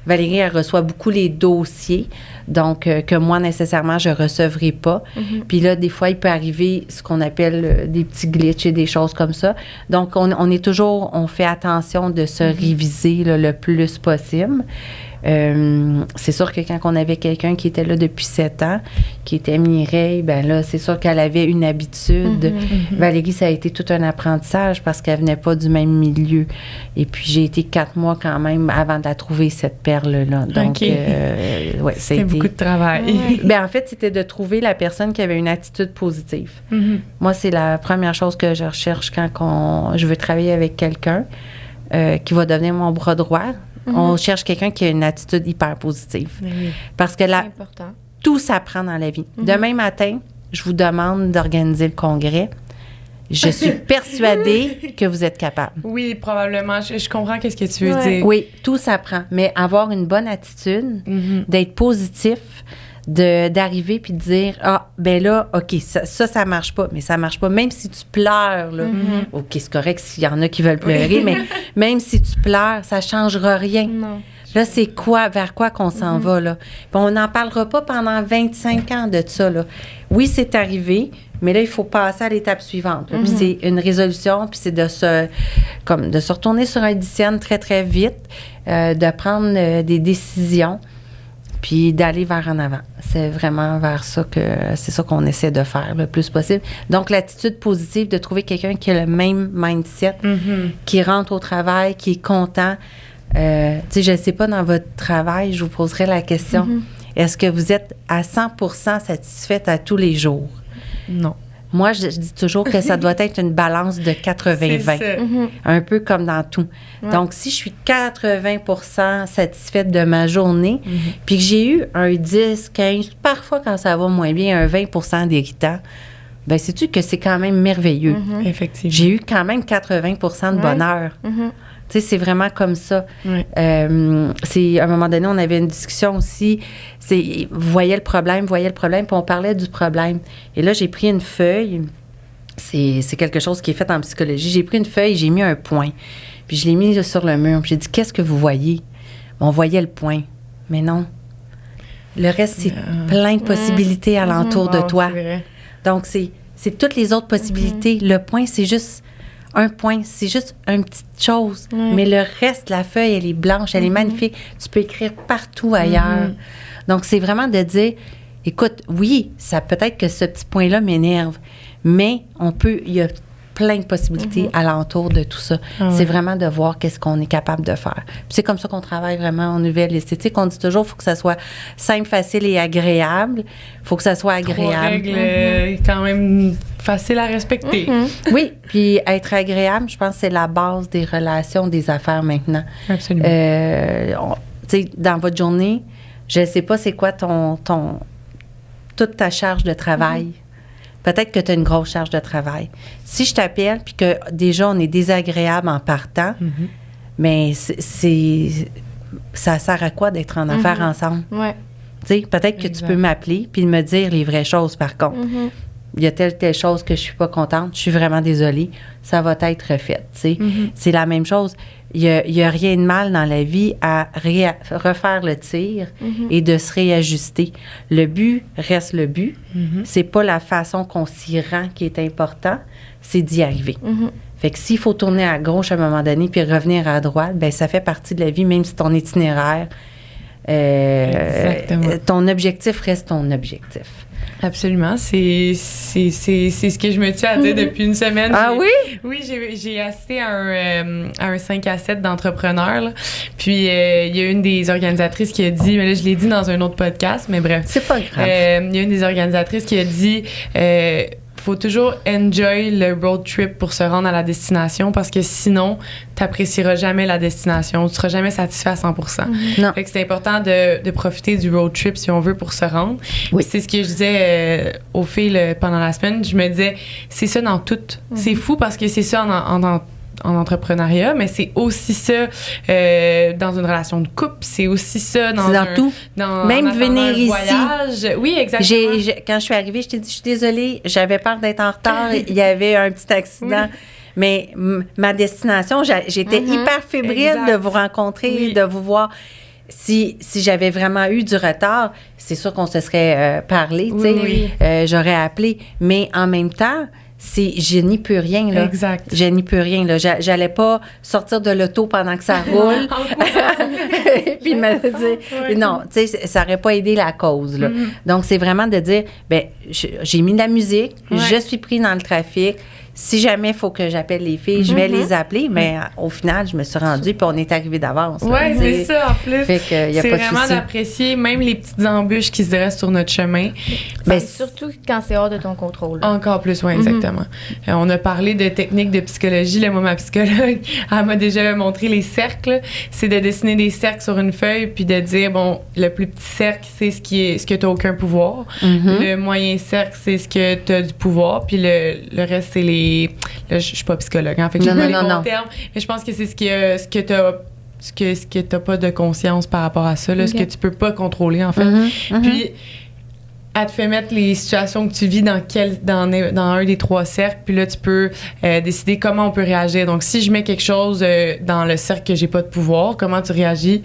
Valérie, elle reçoit beaucoup les dossiers, donc que moi, nécessairement, je ne recevrai pas. Puis là, des fois, il peut arriver ce qu'on appelle des petits glitches et des choses comme ça. Donc, on fait attention de se réviser là, le plus possible. C'est sûr que quand on avait quelqu'un qui était là depuis 7 ans, qui était Mireille, ben là, c'est sûr qu'elle avait une habitude. Valérie, ça a été tout un apprentissage parce qu'elle venait pas du même milieu. Et puis, j'ai été 4 mois quand même avant de la trouver, cette perle-là. Donc, ouais, c'était beaucoup de travail. Ben, en fait, c'était de trouver la personne qui avait une attitude positive. Moi, c'est la première chose que je recherche quand je veux travailler avec quelqu'un qui va devenir mon bras droit. On cherche quelqu'un qui a une attitude hyper positive. Parce que là, tout s'apprend dans la vie. Demain matin, je vous demande d'organiser le congrès. Je suis persuadée que vous êtes capable. Oui, probablement. Je comprends qu'est-ce que tu veux dire. Oui, tout s'apprend. Mais avoir une bonne attitude, d'être positif, d'arriver puis de dire ben là, OK, ça marche pas, mais ça marche pas. Même si tu pleures, là, OK, c'est correct s'il y en a qui veulent pleurer, mais même si tu pleures, ça changera rien. Non. Là, c'est vers quoi qu'on s'en va, là? Puis on n'en parlera pas pendant 25 ans de ça, là. Oui, c'est arrivé, mais là, il faut passer à l'étape suivante. Puis c'est une résolution, puis c'est de se retourner sur un dixième très, très vite, de prendre des décisions, puis d'aller vers en avant. C'est vraiment vers ça c'est ça qu'on essaie de faire le plus possible. Donc, l'attitude positive, de trouver quelqu'un qui a le même mindset, qui rentre au travail, qui est content. Tu sais, je ne sais pas, dans votre travail, je vous poserai la question. Est-ce que vous êtes à 100% satisfaite à tous les jours? Non. Moi, je dis toujours que ça doit être une balance de 80-20. Un peu comme dans tout. Ouais. Donc, si je suis 80% satisfaite de ma journée, puis que j'ai eu un 10, 15, parfois quand ça va moins bien, un 20% d'irritant, bien, sais-tu que c'est quand même merveilleux? Effectivement. J'ai eu quand même 80% de bonheur. Tu sais, c'est vraiment comme ça. À un moment donné, on avait une discussion aussi. Vous voyez le problème, puis on parlait du problème. Et là, j'ai pris une feuille. C'est quelque chose qui est fait en psychologie. J'ai pris une feuille, j'ai mis un point. Puis je l'ai mis sur le mur. Puis j'ai dit, qu'est-ce que vous voyez? On voyait le point. Mais non. Le reste, c'est plein de possibilités alentour de toi. Donc, c'est toutes les autres possibilités. Le point, c'est juste un point, c'est juste une petite chose. Mais le reste, la feuille, elle est blanche, elle est magnifique. Tu peux écrire partout ailleurs. Donc, c'est vraiment de dire, écoute, oui, ça peut-être que ce petit point-là m'énerve, mais il y a plein de possibilités alentour de tout ça. C'est vraiment de voir qu'est-ce qu'on est capable de faire. Puis c'est comme ça qu'on travaille vraiment en nouvelle esthétique. On dit toujours, il faut que ça soit simple, facile et agréable. Il faut que ça soit agréable. 3 règles quand même facile à respecter. Oui, puis être agréable, je pense que c'est la base des relations, des affaires maintenant. Absolument. Tu sais, dans votre journée, je ne sais pas c'est quoi toute ta charge de travail. Peut-être que tu as une grosse charge de travail. Si je t'appelle puis que déjà on est désagréable en partant, mais ça sert à quoi d'être en affaires ensemble? Ouais. Tu sais, peut-être que tu peux m'appeler puis me dire les vraies choses par contre. Il y a telle chose que je suis pas contente, je suis vraiment désolée, ça va être refait. Tu sais. C'est la même chose. Il y a rien de mal dans la vie à refaire le tir et de se réajuster. Le but reste le but. C'est pas la façon qu'on s'y rend qui est important, c'est d'y arriver. Fait que s'il faut tourner à gauche à un moment donné puis revenir à droite, ben ça fait partie de la vie, même si ton itinéraire, ton objectif reste ton objectif. Absolument. C'est ce que je me tiens à dire depuis une semaine. Ah oui? Oui, j'ai assisté à un 5 à 7 d'entrepreneurs. Là. Puis, il y a une des organisatrices qui a dit, mais là, je l'ai dit dans un autre podcast, mais bref. C'est pas grave. Il y a une des organisatrices qui a dit... faut toujours enjoy le road trip pour se rendre à la destination parce que sinon, tu n'apprécieras jamais la destination. Tu ne seras jamais satisfait à 100%. Non. Fait que c'est important de profiter du road trip si on veut pour se rendre. Oui. C'est ce que je disais aux filles pendant la semaine. Je me disais, c'est ça dans tout. C'est fou parce que c'est ça en entrepreneuriat, mais c'est aussi ça dans une relation de couple, c'est aussi ça dans tout. Même venir ici. Voyage. Oui, exactement. Quand je suis arrivée, je t'ai dit, je suis désolée, j'avais peur d'être en retard, il y avait un petit accident. Oui. Mais ma destination, j'étais hyper fébrile de vous rencontrer, de vous voir. Si j'avais vraiment eu du retard, c'est sûr qu'on se serait parlé, tu sais. J'aurais appelé. Mais en même temps, je n'y peux rien, là. Exact. Je n'y peux rien, là. J'allais pas sortir de l'auto pendant que ça roule. Puis me dire, non, tu sais, ça n'aurait pas aidé la cause, là. Donc, c'est vraiment de dire, ben, j'ai mis de la musique, je suis pris dans le trafic. Si jamais il faut que j'appelle les filles, je vais les appeler, mais au final, je me suis rendue puis on est arrivé d'avance. Oui, c'est ça, en plus. Fait que, y a c'est pas de vraiment souci. d'apprécier même les petites embûches qui se dressent sur notre chemin. Mais surtout quand c'est hors de ton contrôle. Encore plus, oui, exactement. On a parlé de techniques de psychologie. Là, moi, ma psychologue, elle m'a déjà montré les cercles. C'est de dessiner des cercles sur une feuille puis de dire, bon, le plus petit cercle, c'est ce que tu n'as aucun pouvoir. Le moyen cercle, c'est ce que tu as du pouvoir. Puis le reste, c'est les... Là, je suis pas psychologue, hein, fait que j'ai pas les bons termes, mais je pense que c'est ce que t'as pas de conscience par rapport à ça, là, ce que tu peux pas contrôler, en fait. Puis, elle te fait mettre les situations que tu vis dans un des 3 cercles, puis là, tu peux décider comment on peut réagir. Donc, si je mets quelque chose dans le cercle que j'ai pas de pouvoir, comment tu réagis?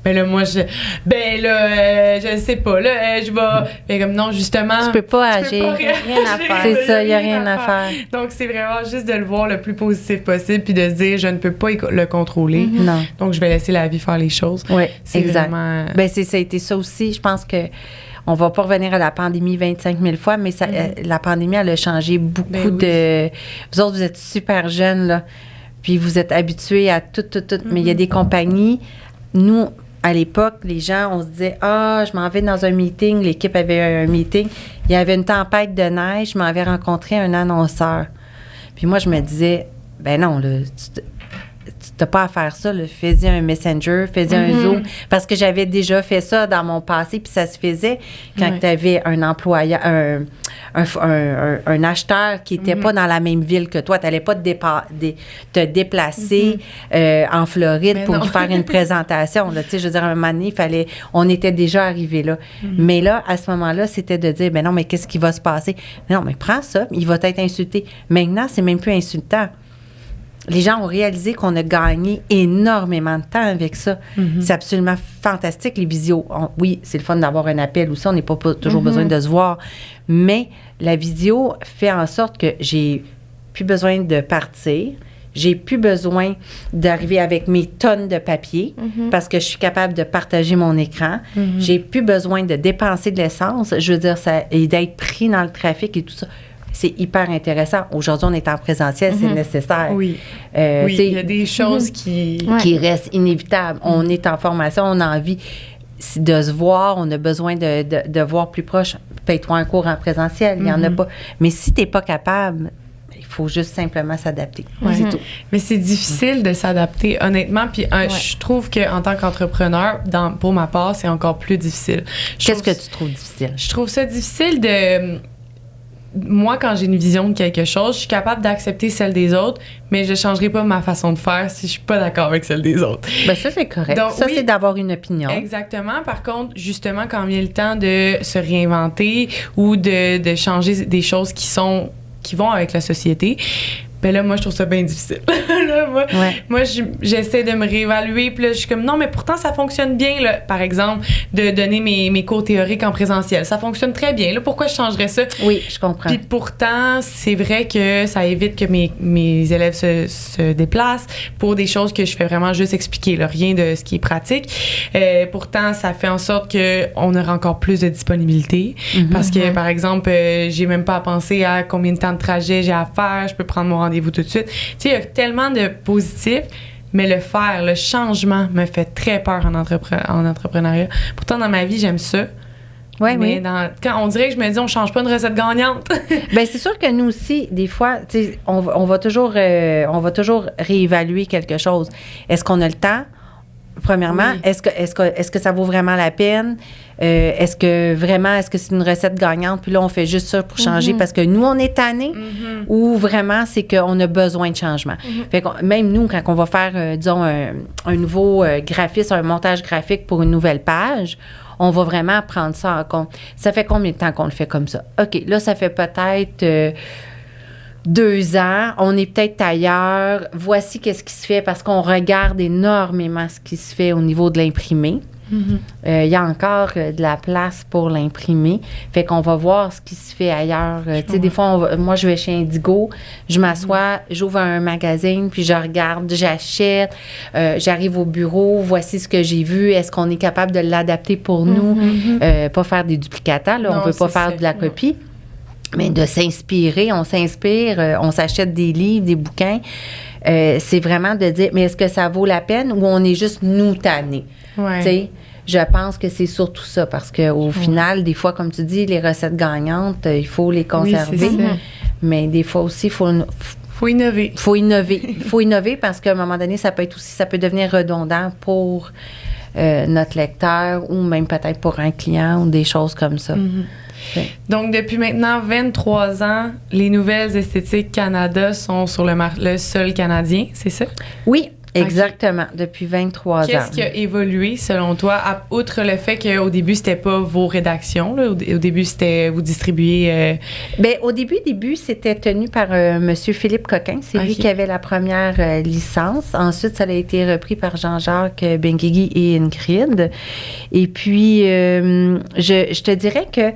Ben là, moi, je sais pas, là, je vais... Ben comme non, justement... Tu peux pas agir. Il n'y a rien à faire. C'est ça, il n'y a rien à faire. Donc, c'est vraiment juste de le voir le plus positif possible puis de se dire, je ne peux pas le contrôler. Non. Donc, je vais laisser la vie faire les choses. Oui, exact. Vraiment... Ben, ça a été ça aussi. Je pense que on va pas revenir à la pandémie 25 000 fois, mais la pandémie, elle a changé beaucoup de... Vous autres, vous êtes super jeunes, là, puis vous êtes habitués à tout. Mais il y a des compagnies... Nous... À l'époque, les gens, on se disait, je m'en vais dans un meeting. L'équipe avait un meeting. Il y avait une tempête de neige. Je m'en vais rencontrer un annonceur. Puis moi, je me disais, ben non, là, tu n'as pas à faire ça. Là. Fais-y un Messenger, fais-y un Zoom. Parce que j'avais déjà fait ça dans mon passé. Puis ça se faisait quand tu avais un employeur, un acheteur qui n'était pas dans la même ville que toi. Tu n'allais pas te déplacer en Floride pour lui faire une présentation. Là. Tu sais, je veux dire, à un moment donné, on était déjà arrivé là. Mais là, à ce moment-là, c'était de dire, ben non, mais qu'est-ce qui va se passer? Non, mais prends ça, il va être insulté. Maintenant, c'est même plus insultant. Les gens ont réalisé qu'on a gagné énormément de temps avec ça. C'est absolument fantastique, les visios. Oui, c'est le fun d'avoir un appel aussi. On n'a pas toujours besoin de se voir. Mais la visio fait en sorte que j'ai plus besoin de partir. J'ai plus besoin d'arriver avec mes tonnes de papier parce que je suis capable de partager mon écran. J'ai plus besoin de dépenser de l'essence. Je veux dire, et d'être pris dans le trafic et tout ça. C'est hyper intéressant. Aujourd'hui, on est en présentiel, c'est nécessaire. Oui. Il y a des choses qui restent inévitables. On est en formation, on a envie de se voir, on a besoin de voir plus proche. Paye-toi un cours en présentiel, il n'y en a pas. Mais si tu n'es pas capable, il faut juste simplement s'adapter. C'est tout. Mais c'est difficile de s'adapter, honnêtement. Puis je trouve qu'en tant qu'entrepreneur, pour ma part, c'est encore plus difficile. Qu'est-ce que tu trouves difficile? Je trouve ça difficile de... Moi, quand j'ai une vision de quelque chose, je suis capable d'accepter celle des autres, mais je ne changerai pas ma façon de faire si je suis pas d'accord avec celle des autres. Bien, ça, c'est correct. Donc, ça, c'est d'avoir une opinion. Exactement. Par contre, justement, quand vient le temps de se réinventer ou de changer des choses qui vont avec la société, ben là, moi, je trouve ça bien difficile. Là, moi, j'essaie de me réévaluer. Puis là, je suis comme, non, mais pourtant, ça fonctionne bien, là. Par exemple, de donner mes cours théoriques en présentiel. Ça fonctionne très bien. Là, pourquoi je changerais ça? Oui, je comprends. Puis pourtant, c'est vrai que ça évite que mes élèves se déplacent pour des choses que je fais vraiment juste expliquer, là, rien de ce qui est pratique. Pourtant, ça fait en sorte qu'on aura encore plus de disponibilité. Parce que, par exemple, j'ai même pas à penser à combien de temps de trajet j'ai à faire. Je peux prendre mon rendez-vous tout de suite. Tu sais, il y a tellement de positifs, mais le changement me fait très peur en entrepreneuriat. Pourtant, dans ma vie, j'aime ça. Ouais, mais quand on dirait que je me dis, on change pas une recette gagnante. Bien, c'est sûr que nous aussi, des fois, tu sais, on va toujours réévaluer quelque chose. Est-ce qu'on a le temps? Premièrement, est-ce que ça vaut vraiment la peine? Est-ce que c'est une recette gagnante? Puis là, on fait juste ça pour changer parce que nous, on est tannés ou vraiment, c'est qu'on a besoin de changement. Fait que même nous, quand on va faire, disons, un nouveau graphisme, un montage graphique pour une nouvelle page, on va vraiment prendre ça en compte. Ça fait combien de temps qu'on le fait comme ça? OK, là, ça fait peut-être 2 ans. On est peut-être ailleurs. Voici qu'est-ce qui se fait parce qu'on regarde énormément ce qui se fait au niveau de l'imprimé. Il y a encore de la place pour l'imprimer. Fait qu'on va voir ce qui se fait ailleurs. Tu sais, des fois, moi, je vais chez Indigo, je m'assois, j'ouvre un magazine, puis je regarde, j'achète, j'arrive au bureau, voici ce que j'ai vu, est-ce qu'on est capable de l'adapter pour nous? Pas faire des duplicata, là, on veut pas faire de la copie. Mais de s'inspirer, on s'inspire, on s'achète des livres, des bouquins. C'est vraiment de dire, mais est-ce que ça vaut la peine ou on est juste nous tannés? Ouais. Tu sais, je pense que c'est surtout ça parce qu'au final, des fois, comme tu dis, les recettes gagnantes, il faut les conserver. Oui, c'est ça. Mais des fois aussi, il faut innover. Faut innover parce qu'à un moment donné, ça peut devenir redondant pour notre lecteur ou même peut-être pour un client ou des choses comme ça. Donc, depuis maintenant 23 ans, les Nouvelles Esthétiques Canada sont sur le sol canadien, c'est ça? Oui, exactement, depuis 23 ans. Qu'est-ce qui a évolué selon toi, outre le fait qu'au début, c'était pas vos rédactions, là, au début, c'était vous distribuer... Bien, au début, c'était tenu par M. Philippe Coquin. C'est lui qui avait la première licence. Ensuite, ça a été repris par Jean-Jacques Benguigui et Ingrid. Et puis, je te dirais que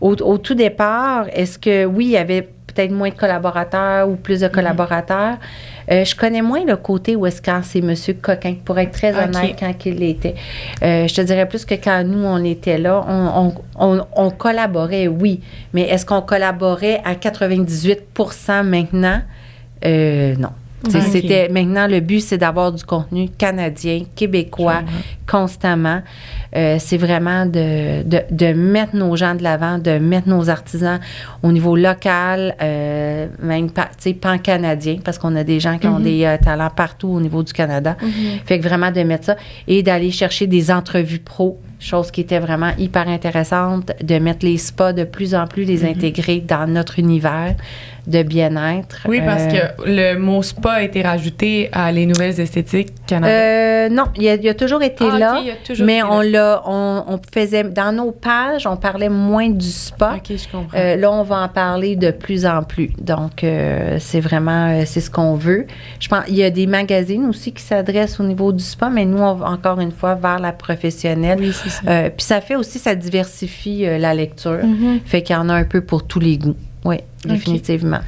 au tout départ, est-ce que, oui, il y avait peut-être moins de collaborateurs ou plus de collaborateurs. Je connais moins le côté où est-ce quand c'est M. Coquin, pour être très honnête, quand il l'était. Je te dirais plus que quand nous, on était là, on collaborait, oui. Mais est-ce qu'on collaborait à 98% maintenant? Non. C'était maintenant, le but, c'est d'avoir du contenu canadien, québécois, constamment. C'est vraiment de mettre nos gens de l'avant, de mettre nos artisans au niveau local, même pan-canadien, parce qu'on a des gens qui ont des talents partout au niveau du Canada. Fait que vraiment de mettre ça et d'aller chercher des entrevues pro, chose qui était vraiment hyper intéressante, de mettre les spas de plus en plus, les intégrer dans notre univers de bien-être. Oui, parce que le mot spa a été rajouté à les Nouvelles Esthétiques Canada. Non, il a toujours été là, il a toujours mais été on faisait, dans nos pages, on parlait moins du spa. OK, je comprends. Là, on va en parler de plus en plus. Donc, c'est vraiment, c'est ce qu'on veut. Je pense, il y a des magazines aussi qui s'adressent au niveau du spa, mais nous, on va encore une fois vers la professionnelle. Oui, c'est ça. Puis ça fait aussi, ça diversifie la lecture. Fait qu'il y en a un peu pour tous les goûts. Oui, définitivement.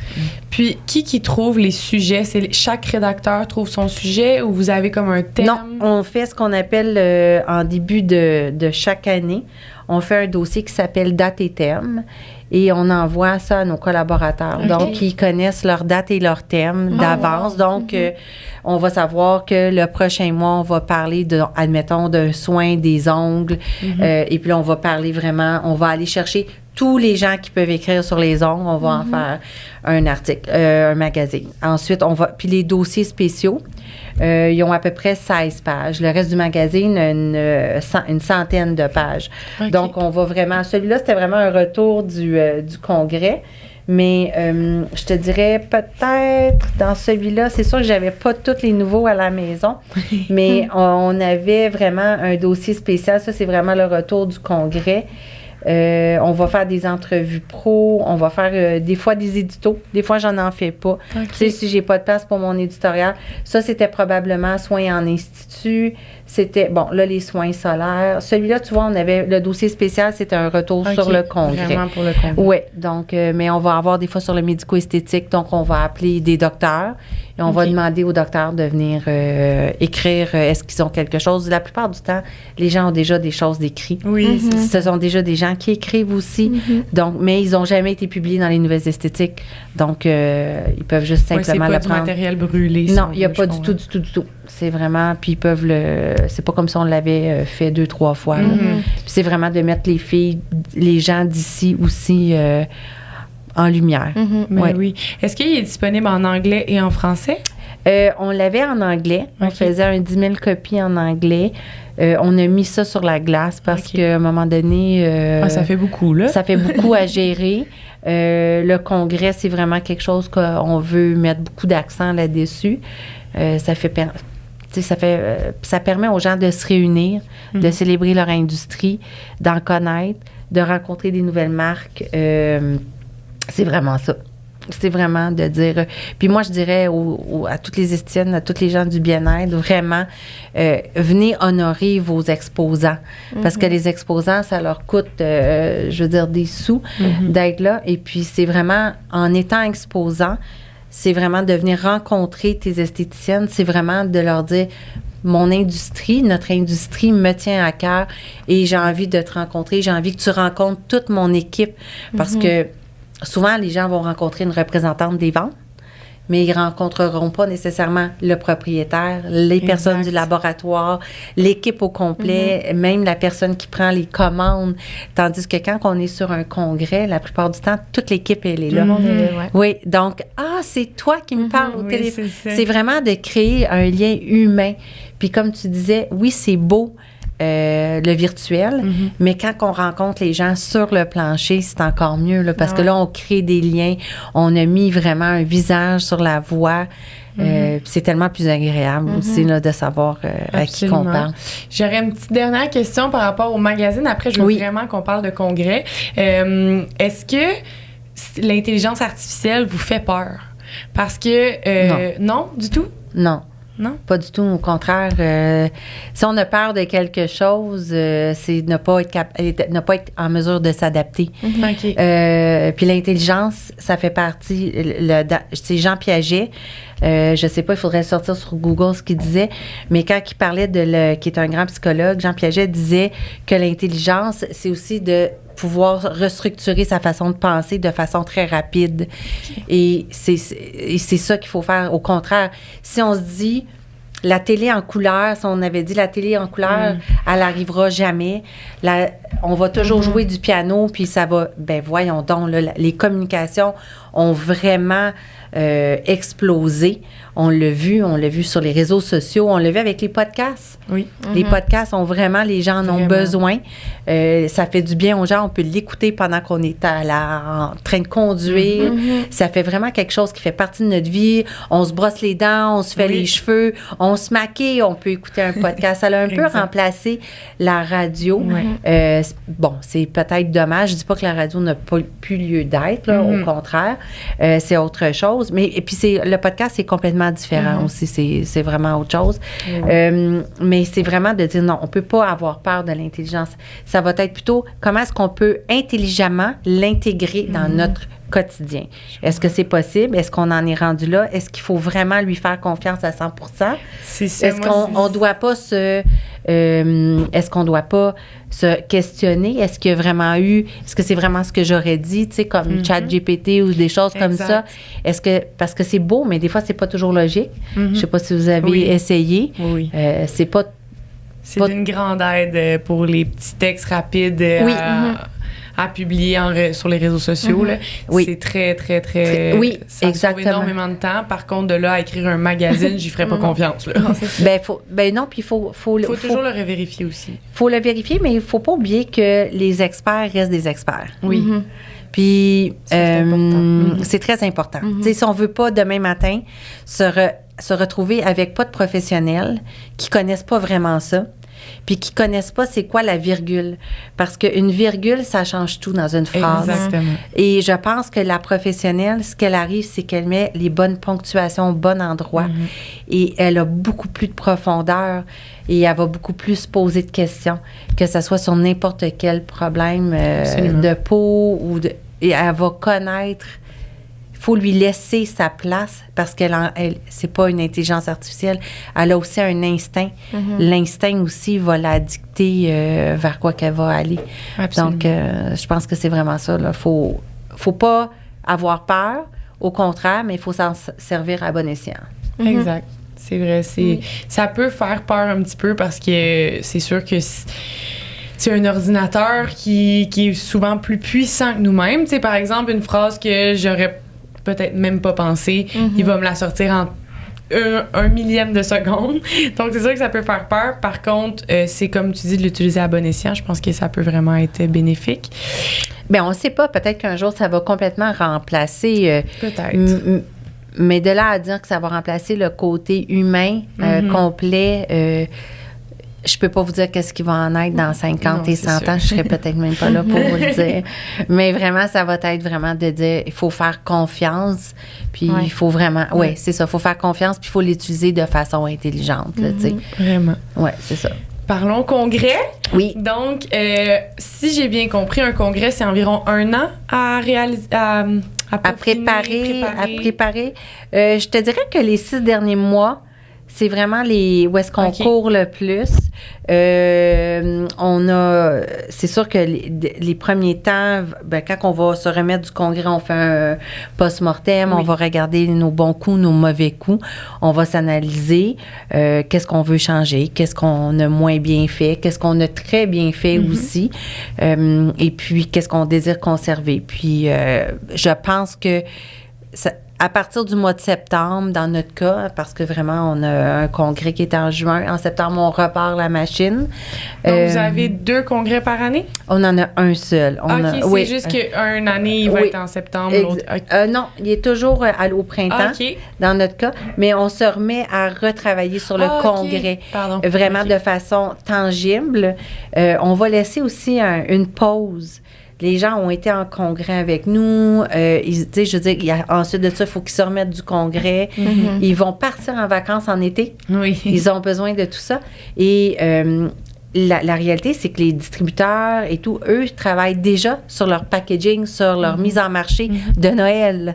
Puis, qui trouve les sujets? Chaque rédacteur trouve son sujet ou vous avez comme un thème? Non, on fait ce qu'on appelle, en début de chaque année, on fait un dossier qui s'appelle date et thème et on envoie ça à nos collaborateurs. Okay. Donc, ils connaissent leur date et leur thème d'avance. Wow. Donc, on va savoir que le prochain mois, on va parler, admettons, d'un soin des ongles. Et puis là, on va parler vraiment, on va aller chercher tous les gens qui peuvent écrire sur les ongles, on va en faire un article, un magazine. Ensuite, puis les dossiers spéciaux, ils ont à peu près 16 pages. Le reste du magazine, une centaine de pages. Okay. Donc, on va vraiment... Celui-là, c'était vraiment un retour du congrès. Mais je te dirais peut-être dans celui-là, c'est sûr que j'avais pas tous les nouveaux à la maison, mais on avait vraiment un dossier spécial. Ça, c'est vraiment le retour du congrès. On va faire des entrevues pro, on va faire des fois des éditos, des fois j'en fais pas. Okay. Tu sais, si j'ai pas de place pour mon éditorial, ça c'était probablement soins en institut, c'était, bon, là les soins solaires. Celui-là, tu vois, on avait le dossier spécial, c'était un retour sur le congrès. Vraiment pour le congrès. Oui, donc, mais on va avoir des fois sur le médico-esthétique, donc on va appeler des docteurs et on va demander aux docteurs de venir écrire, est-ce qu'ils ont quelque chose. La plupart du temps, les gens ont déjà des choses d'écrites. Oui, ce sont déjà des gens qui écrivent aussi, donc, mais ils n'ont jamais été publiés dans les Nouvelles Esthétiques, donc ils peuvent juste simplement le prendre. C'est pas du matériel brûlé. Non, il n'y a pas du tout. C'est vraiment, puis ils peuvent c'est pas comme si on l'avait fait 2-3 fois. Puis c'est vraiment de mettre les gens d'ici aussi en lumière. Oui. Est-ce qu'il est disponible en anglais et en français? On l'avait en anglais. On OK. faisait un 10 000 copies en anglais. On a mis ça sur la glace parce OK. qu'à un moment donné... ça fait beaucoup, là. Ça fait beaucoup à gérer. Le congrès, c'est vraiment quelque chose qu'on veut mettre beaucoup d'accent là-dessus. Ça permet aux gens de se réunir, de célébrer leur industrie, d'en connaître, de rencontrer des nouvelles marques. C'est vraiment ça. C'est vraiment de dire... Puis moi, je dirais à toutes les esthéticiennes, à tous les gens du bien-être, vraiment, venez honorer vos exposants. Parce que les exposants, ça leur coûte, je veux dire, des sous d'être là. Et puis, c'est vraiment, en étant exposant, c'est vraiment de venir rencontrer tes esthéticiennes. C'est vraiment de leur dire... Mon industrie, notre industrie me tient à cœur et j'ai envie de te rencontrer. J'ai envie que tu rencontres toute mon équipe parce que souvent, les gens vont rencontrer une représentante des ventes, mais ils ne rencontreront pas nécessairement le propriétaire, les personnes du laboratoire, l'équipe au complet, même la personne qui prend les commandes. Tandis que quand on est sur un congrès, la plupart du temps, toute l'équipe, elle est là. Tout le monde est là, ouais. Oui, donc, c'est toi qui me parles au Oui, téléphone. c'est ça. C'est vraiment de créer un lien humain. Puis comme tu disais, oui, c'est beau, le virtuel, mais quand on rencontre les gens sur le plancher, c'est encore mieux, là, parce que là, on crée des liens. On a mis vraiment un visage sur la voix. Puis c'est tellement plus agréable aussi là, de savoir à qui qu'on parle. J'aurais une petite dernière question par rapport au magazine. Après, je veux vraiment qu'on parle de congrès. Est-ce que l'intelligence artificielle vous fait peur? Parce que... non, du tout? Non. Non? Pas du tout. Au contraire, si on a peur de quelque chose, c'est ne pas être en mesure de s'adapter. OK. Puis l'intelligence, ça fait partie... c'est Jean Piaget. Je sais pas, il faudrait sortir sur Google ce qu'il disait, mais quand il parlait qui est un grand psychologue, Jean Piaget disait que l'intelligence, c'est aussi de pouvoir restructurer sa façon de penser de façon très rapide. Et c'est ça qu'il faut faire. Au contraire, si on se dit la télé en couleur, si on avait dit la télé en couleur, elle arrivera jamais. On va toujours jouer du piano, puis ça va... Ben voyons donc, là, les communications ont vraiment explosé. On l'a vu sur les réseaux sociaux, on l'a vu avec les podcasts. Oui. Les podcasts ont vraiment, les gens en ont besoin. Ça fait du bien aux gens. On peut l'écouter pendant qu'on est en train de conduire. Ça fait vraiment quelque chose qui fait partie de notre vie. On se brosse les dents, on se fait les cheveux, on se maquille, on peut écouter un podcast. Ça a un peu remplacé la radio. Bon, c'est peut-être dommage. Je dis pas que la radio n'a pas plus lieu d'être, là, au contraire. C'est autre chose. Et puis, le podcast, c'est complètement différent aussi. C'est vraiment autre chose. Mais c'est vraiment de dire non, on peut pas avoir peur de l'intelligence. Ça va être plutôt comment est-ce qu'on peut intelligemment l'intégrer dans notre quotidien. Est-ce que c'est possible? Est-ce qu'on en est rendu là? Est-ce qu'il faut vraiment lui faire confiance à 100%? C'est ça. Est-ce qu'on doit pas est-ce qu'on doit pas se questionner? Est-ce qu'il y a vraiment est-ce que c'est vraiment ce que j'aurais dit, tu sais, comme ChatGPT ou des choses comme ça? Parce que c'est beau, mais des fois, c'est pas toujours logique. Je sais pas si vous avez essayé. Oui. C'est pas... C'est d'une grande aide pour les petits textes rapides à publier sur les réseaux sociaux. Là. C'est très, très, très... Oui, ça exactement. sauve énormément de temps. Par contre, de là à écrire un magazine, j'y ferais pas confiance. Là. Non, puis il faut toujours le revérifier aussi. Il faut le vérifier, mais il faut pas oublier que les experts restent des experts. Oui. Puis, c'est très important. Tu sais, si on veut pas, demain matin, se retrouver avec pas de professionnels qui connaissent pas vraiment ça, puis qui connaissent pas c'est quoi la virgule. Parce qu'une virgule, ça change tout dans une phrase. Exactement. Et je pense que la professionnelle, ce qu'elle arrive, c'est qu'elle met les bonnes ponctuations au bon endroit. Et elle a beaucoup plus de profondeur et elle va beaucoup plus poser de questions, que ce soit sur n'importe quel problème de peau et elle va connaître. Il faut lui laisser sa place parce qu'elle c'est pas une intelligence artificielle. Elle a aussi un instinct. L'instinct aussi va la dicter vers quoi qu'elle va aller. Absolument. Donc, je pense que c'est vraiment ça. Il faut pas avoir peur. Au contraire, mais il faut s'en servir à bon escient. Exact. C'est vrai. Ça peut faire peur un petit peu parce que c'est sûr que... C'est un ordinateur qui est souvent plus puissant que nous-mêmes. Tu sais, par exemple, une phrase que j'aurais peut-être même pas pensé, il va me la sortir en un millième de seconde. Donc, c'est sûr que ça peut faire peur. Par contre, c'est comme tu dis, de l'utiliser à bon escient. Je pense que ça peut vraiment être bénéfique. Bien, on ne sait pas. Peut-être qu'un jour, ça va complètement remplacer. Peut-être. Mais de là à dire que ça va remplacer le côté humain complet, je peux pas vous dire qu'est-ce qui va en être dans 50 et 100 ans. Je serais peut-être même pas là pour vous le dire. Mais vraiment, ça va être vraiment de dire, il faut faire confiance. Puis il faut vraiment, c'est ça, il faut faire confiance. Puis il faut l'utiliser de façon intelligente, là, tu sais. Vraiment. Oui, c'est ça. Parlons congrès. Oui. Donc, si j'ai bien compris, un congrès, c'est environ 1 an à réaliser, à préparer. Je te dirais que les 6 derniers mois, c'est vraiment où est-ce qu'on court le plus. C'est sûr que les premiers temps, quand on va se remettre du congrès, on fait un post-mortem, on va regarder nos bons coups, nos mauvais coups, on va s'analyser, qu'est-ce qu'on veut changer, qu'est-ce qu'on a moins bien fait, qu'est-ce qu'on a très bien fait aussi, et puis qu'est-ce qu'on désire conserver. Puis, je pense que à partir du mois de septembre, dans notre cas, parce que vraiment, on a un congrès qui est en juin. En septembre, on repart la machine. Donc, vous avez 2 congrès par année? On en a un seul. C'est juste qu'une année, il va être en septembre, l'autre... non, il est toujours au printemps, dans notre cas. Mais on se remet à retravailler sur le congrès. Vraiment de façon tangible. On va laisser aussi une pause. Les gens ont été en congrès avec nous. Je veux dire, ensuite de ça, il faut qu'ils se remettent du congrès. Ils vont partir en vacances en été. Oui. Ils ont besoin de tout ça. Et la réalité, c'est que les distributeurs et tout, eux, travaillent déjà sur leur packaging, sur leur mise en marché de Noël.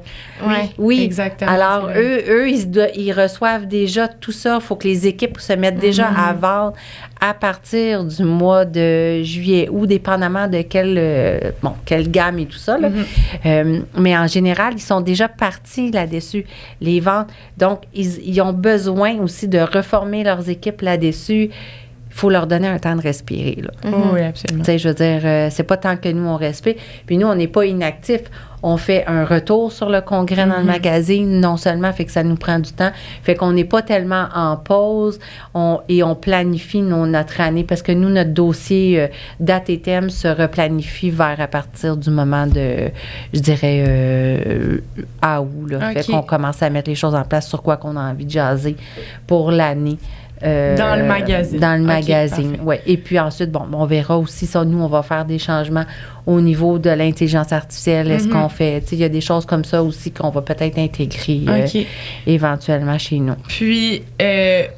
Oui, exactement. Alors, eux, ils reçoivent déjà tout ça. Il faut que les équipes se mettent déjà à vendre à partir du mois de juillet, ou dépendamment de quelle gamme et tout ça. Là. Mais en général, ils sont déjà partis là-dessus, les ventes. Donc, ils ont besoin aussi de reformer leurs équipes là-dessus. Il faut leur donner un temps de respirer. Là. Oui, absolument. Tu sais, je veux dire, c'est pas tant que nous, on respire. Puis nous, on n'est pas inactifs. On fait un retour sur le congrès dans le magazine, non seulement, fait que ça nous prend du temps, fait qu'on n'est pas tellement en pause, et on planifie notre année, parce que nous, notre dossier date et thème se replanifie à partir du moment de, je dirais, août. Là. Fait qu'on commence à mettre les choses en place sur quoi qu'on a envie de jaser pour l'année. Dans le magazine. Dans le magazine, oui. Et puis ensuite, on verra aussi ça. Nous, on va faire des changements au niveau de l'intelligence artificielle. Est-ce qu'on fait... Il y a des choses comme ça aussi qu'on va peut-être intégrer éventuellement chez nous. Puis,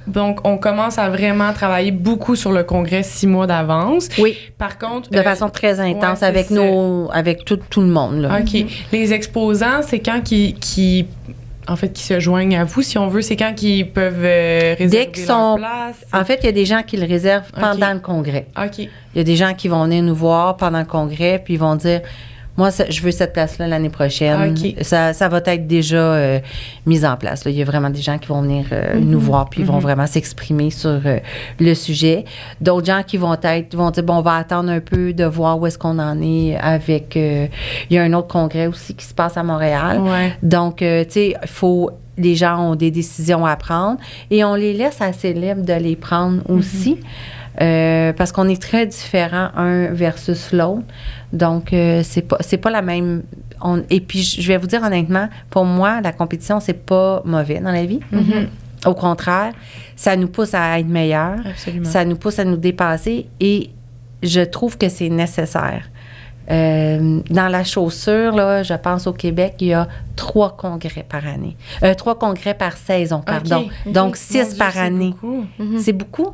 donc, on commence à vraiment travailler beaucoup sur le congrès 6 mois d'avance. Oui. Par contre... De façon très intense avec tout le monde. Là. OK. Les exposants, c'est quand qui se joignent à vous, si on veut, c'est quand qu'ils peuvent réserver leur place? En fait, il y a des gens qui le réservent pendant le congrès. OK. Il y a des gens qui vont venir nous voir pendant le congrès, puis ils vont dire, moi, je veux cette place-là l'année prochaine. Ça va être déjà mis en place. Là. Il y a vraiment des gens qui vont venir nous voir, puis ils vont vraiment s'exprimer sur le sujet. D'autres gens qui vont dire, on va attendre un peu de voir où est-ce qu'on en est avec... il y a un autre congrès aussi qui se passe à Montréal. Ouais. Donc, tu sais, les gens ont des décisions à prendre et on les laisse assez libres de les prendre aussi. Parce qu'on est très différents un versus l'autre. Donc, c'est pas la même... Et puis, je vais vous dire honnêtement, pour moi, la compétition, c'est pas mauvais dans la vie. Au contraire, ça nous pousse à être meilleurs. Absolument. Ça nous pousse à nous dépasser et je trouve que c'est nécessaire. Dans la chaussure, là, je pense au Québec, il y a 3 congrès par année. 3 congrès par saison, pardon. Okay. Donc, 6 par année. Beaucoup. C'est beaucoup.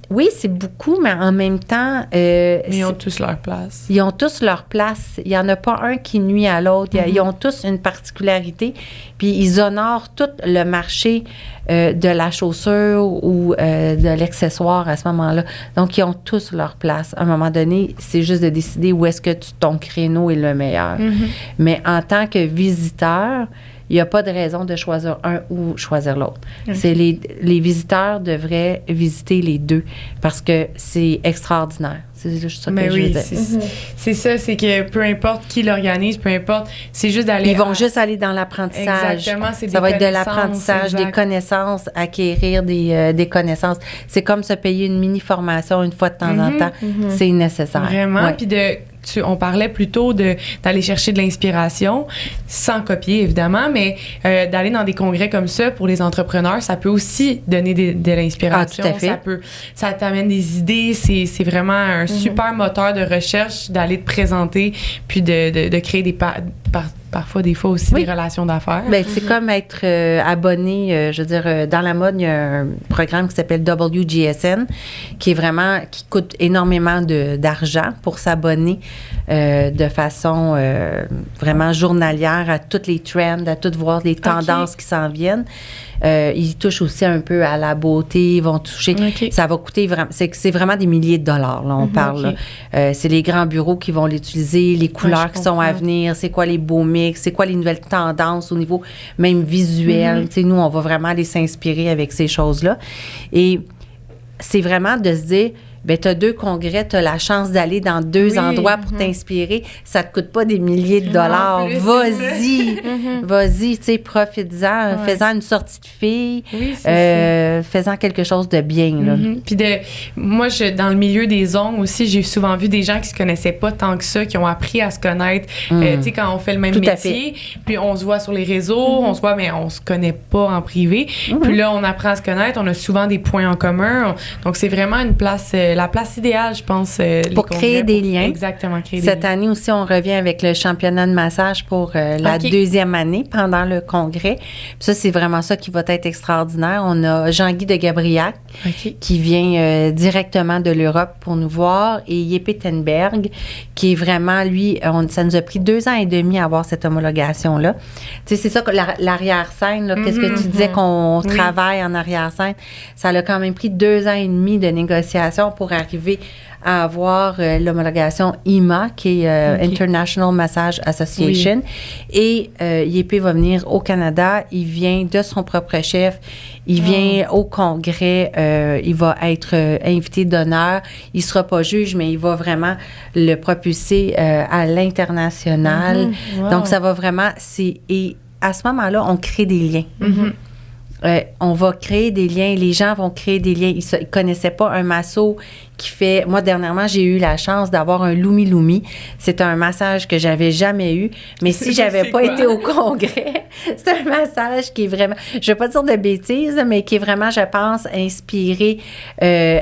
Oui, c'est beaucoup, mais en même temps... ils ont tous leur place. Ils ont tous leur place. Il n'y en a pas un qui nuit à l'autre. Ils ont tous une particularité. Puis ils honorent tout le marché de la chaussure ou de l'accessoire à ce moment-là. Donc, ils ont tous leur place. À un moment donné, c'est juste de décider où est-ce que ton créneau est le meilleur. Mais en tant que visiteur... il n'y a pas de raison de choisir un ou choisir l'autre. C'est les visiteurs devraient visiter les deux parce que c'est extraordinaire. C'est juste ça que je veux dire. C'est ça, c'est que peu importe qui l'organise, peu importe, c'est juste d'aller... Ils vont juste aller dans l'apprentissage. Exactement, c'est ça va être de l'apprentissage, des connaissances, acquérir des connaissances. C'est comme se payer une mini-formation une fois de temps en temps. C'est nécessaire. Vraiment, puis on parlait plutôt d'aller chercher de l'inspiration, sans copier évidemment, mais d'aller dans des congrès comme ça pour les entrepreneurs, ça peut aussi donner de l'inspiration. Ah, tout à fait. Ça t'amène des idées, c'est vraiment un super moteur de recherche d'aller te présenter, puis de créer parfois des fois aussi des relations d'affaires. Bien, c'est comme être abonné, je veux dire, dans la mode, il y a un programme qui s'appelle WGSN, qui coûte énormément d'argent pour s'abonner de façon vraiment journalière à toutes les trends, à toutes voir les tendances qui s'en viennent. Ils touchent aussi un peu à la beauté, ils vont toucher. Ça va coûter vraiment. C'est vraiment des milliers de dollars, là, on parle. Là. C'est les grands bureaux qui vont l'utiliser, les couleurs qui sont à venir, c'est quoi les beaux mix, c'est quoi les nouvelles tendances au niveau même visuel. Tu sais, nous, on va vraiment aller s'inspirer avec ces choses-là. Et c'est vraiment de se dire, bien, tu as 2 congrès, tu as la chance d'aller dans 2 endroits pour t'inspirer. Ça ne te coûte pas des milliers de dollars. Vas-y, vas-y, tu sais, profites-en, fais-en une sortie de filles, fais-en quelque chose de bien. Là. Puis moi, dans le milieu des ongles aussi, j'ai souvent vu des gens qui se connaissaient pas tant que ça, qui ont appris à se connaître. Tu sais, quand on fait le même métier, puis on se voit sur les réseaux, on se voit, mais on se connaît pas en privé. Puis là, on apprend à se connaître, on a souvent des points en commun. Donc, c'est vraiment une place... la place idéale, je pense. Pour créer des liens. Exactement, créer des liens. Cette liens. année aussi, on revient avec le championnat de massage pour la 2e année pendant le congrès. Puis ça, c'est vraiment ça qui va être extraordinaire. On a Jean-Guy de Gabriac qui vient directement de l'Europe pour nous voir et Yeppe Tenberg qui est vraiment, lui, ça nous a pris 2 ans et demi à avoir cette homologation-là. Tu sais, c'est ça que l'arrière-scène, là, qu'est-ce que tu disais qu'on travaille en arrière-scène, ça a quand même pris 2 ans et demi de négociation pour arriver à avoir l'homologation IMA, qui est International Massage Association. Et Yeppe va venir au Canada. Il vient de son propre chef. Il vient au congrès. Il va être invité d'honneur. Il ne sera pas juge, mais il va vraiment le propulser à l'international. Donc, ça va vraiment... Et à ce moment-là, on crée des liens. On va créer des liens, les gens vont créer des liens. Ils ne connaissaient pas un masso qui fait... Moi, dernièrement, j'ai eu la chance d'avoir un Lumi Lumi. C'est un massage que j'avais jamais eu. Mais si j'avais pas été au congrès, c'est un massage qui est vraiment... Je ne vais pas dire de bêtises, mais qui est vraiment, je pense, inspiré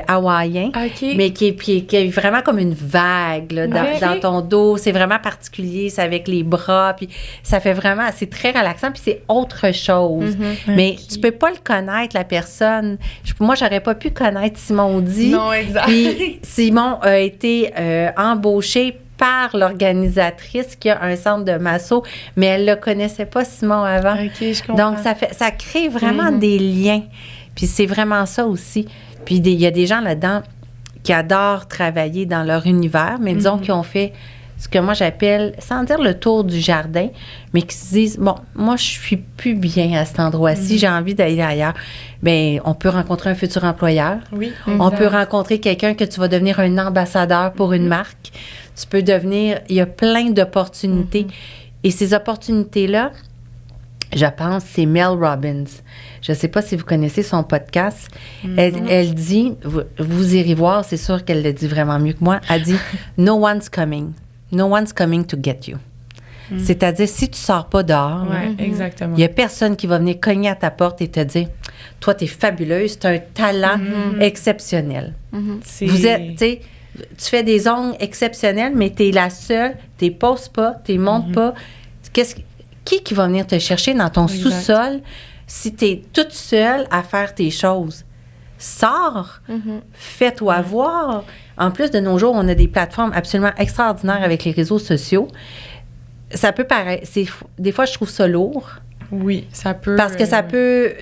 hawaïen. Mais qui est vraiment comme une vague là, dans ton dos. C'est vraiment particulier. C'est avec les bras. Puis ça fait vraiment... C'est très relaxant. Puis c'est autre chose. Mais tu peux pas le connaître, la personne. Moi, j'aurais pas pu connaître Simon Audy. Non, exact. Puis Simon a été embauché par l'organisatrice qui a un centre de masso, mais elle ne le connaissait pas, Simon, avant. Je comprends. Donc, ça crée vraiment des liens. Puis c'est vraiment ça aussi. Puis il y a des gens là-dedans qui adorent travailler dans leur univers, mais disons qui ont fait ce que moi j'appelle, sans dire le tour du jardin, mais qui se disent, bon, moi je suis plus bien à cet endroit-ci, j'ai envie d'aller ailleurs. Bien, on peut rencontrer un futur employeur. Oui, on peut rencontrer quelqu'un que tu vas devenir un ambassadeur pour une marque. Tu peux devenir, il y a plein d'opportunités. Et ces opportunités-là, je pense, c'est Mel Robbins. Je ne sais pas si vous connaissez son podcast. Elle dit, vous irez voir, c'est sûr qu'elle le dit vraiment mieux que moi. Elle dit, no one's coming. No one's coming to get you. C'est-à-dire, si tu ne sors pas dehors, exactement. Il n'y a personne qui va venir cogner à ta porte et te dire, toi, tu es fabuleuse, tu as un talent exceptionnel. Vous êtes, tu sais, tu fais des ongles exceptionnels, mais tu es la seule, tu ne poses pas, tu ne montes pas. Qui va venir te chercher dans ton sous-sol si tu es toute seule à faire tes choses? Sors, fais-toi voir. En plus, de nos jours, on a des plateformes absolument extraordinaires avec les réseaux sociaux. Ça peut paraître... Des fois, je trouve ça lourd. Oui, ça peut... Parce que ça peut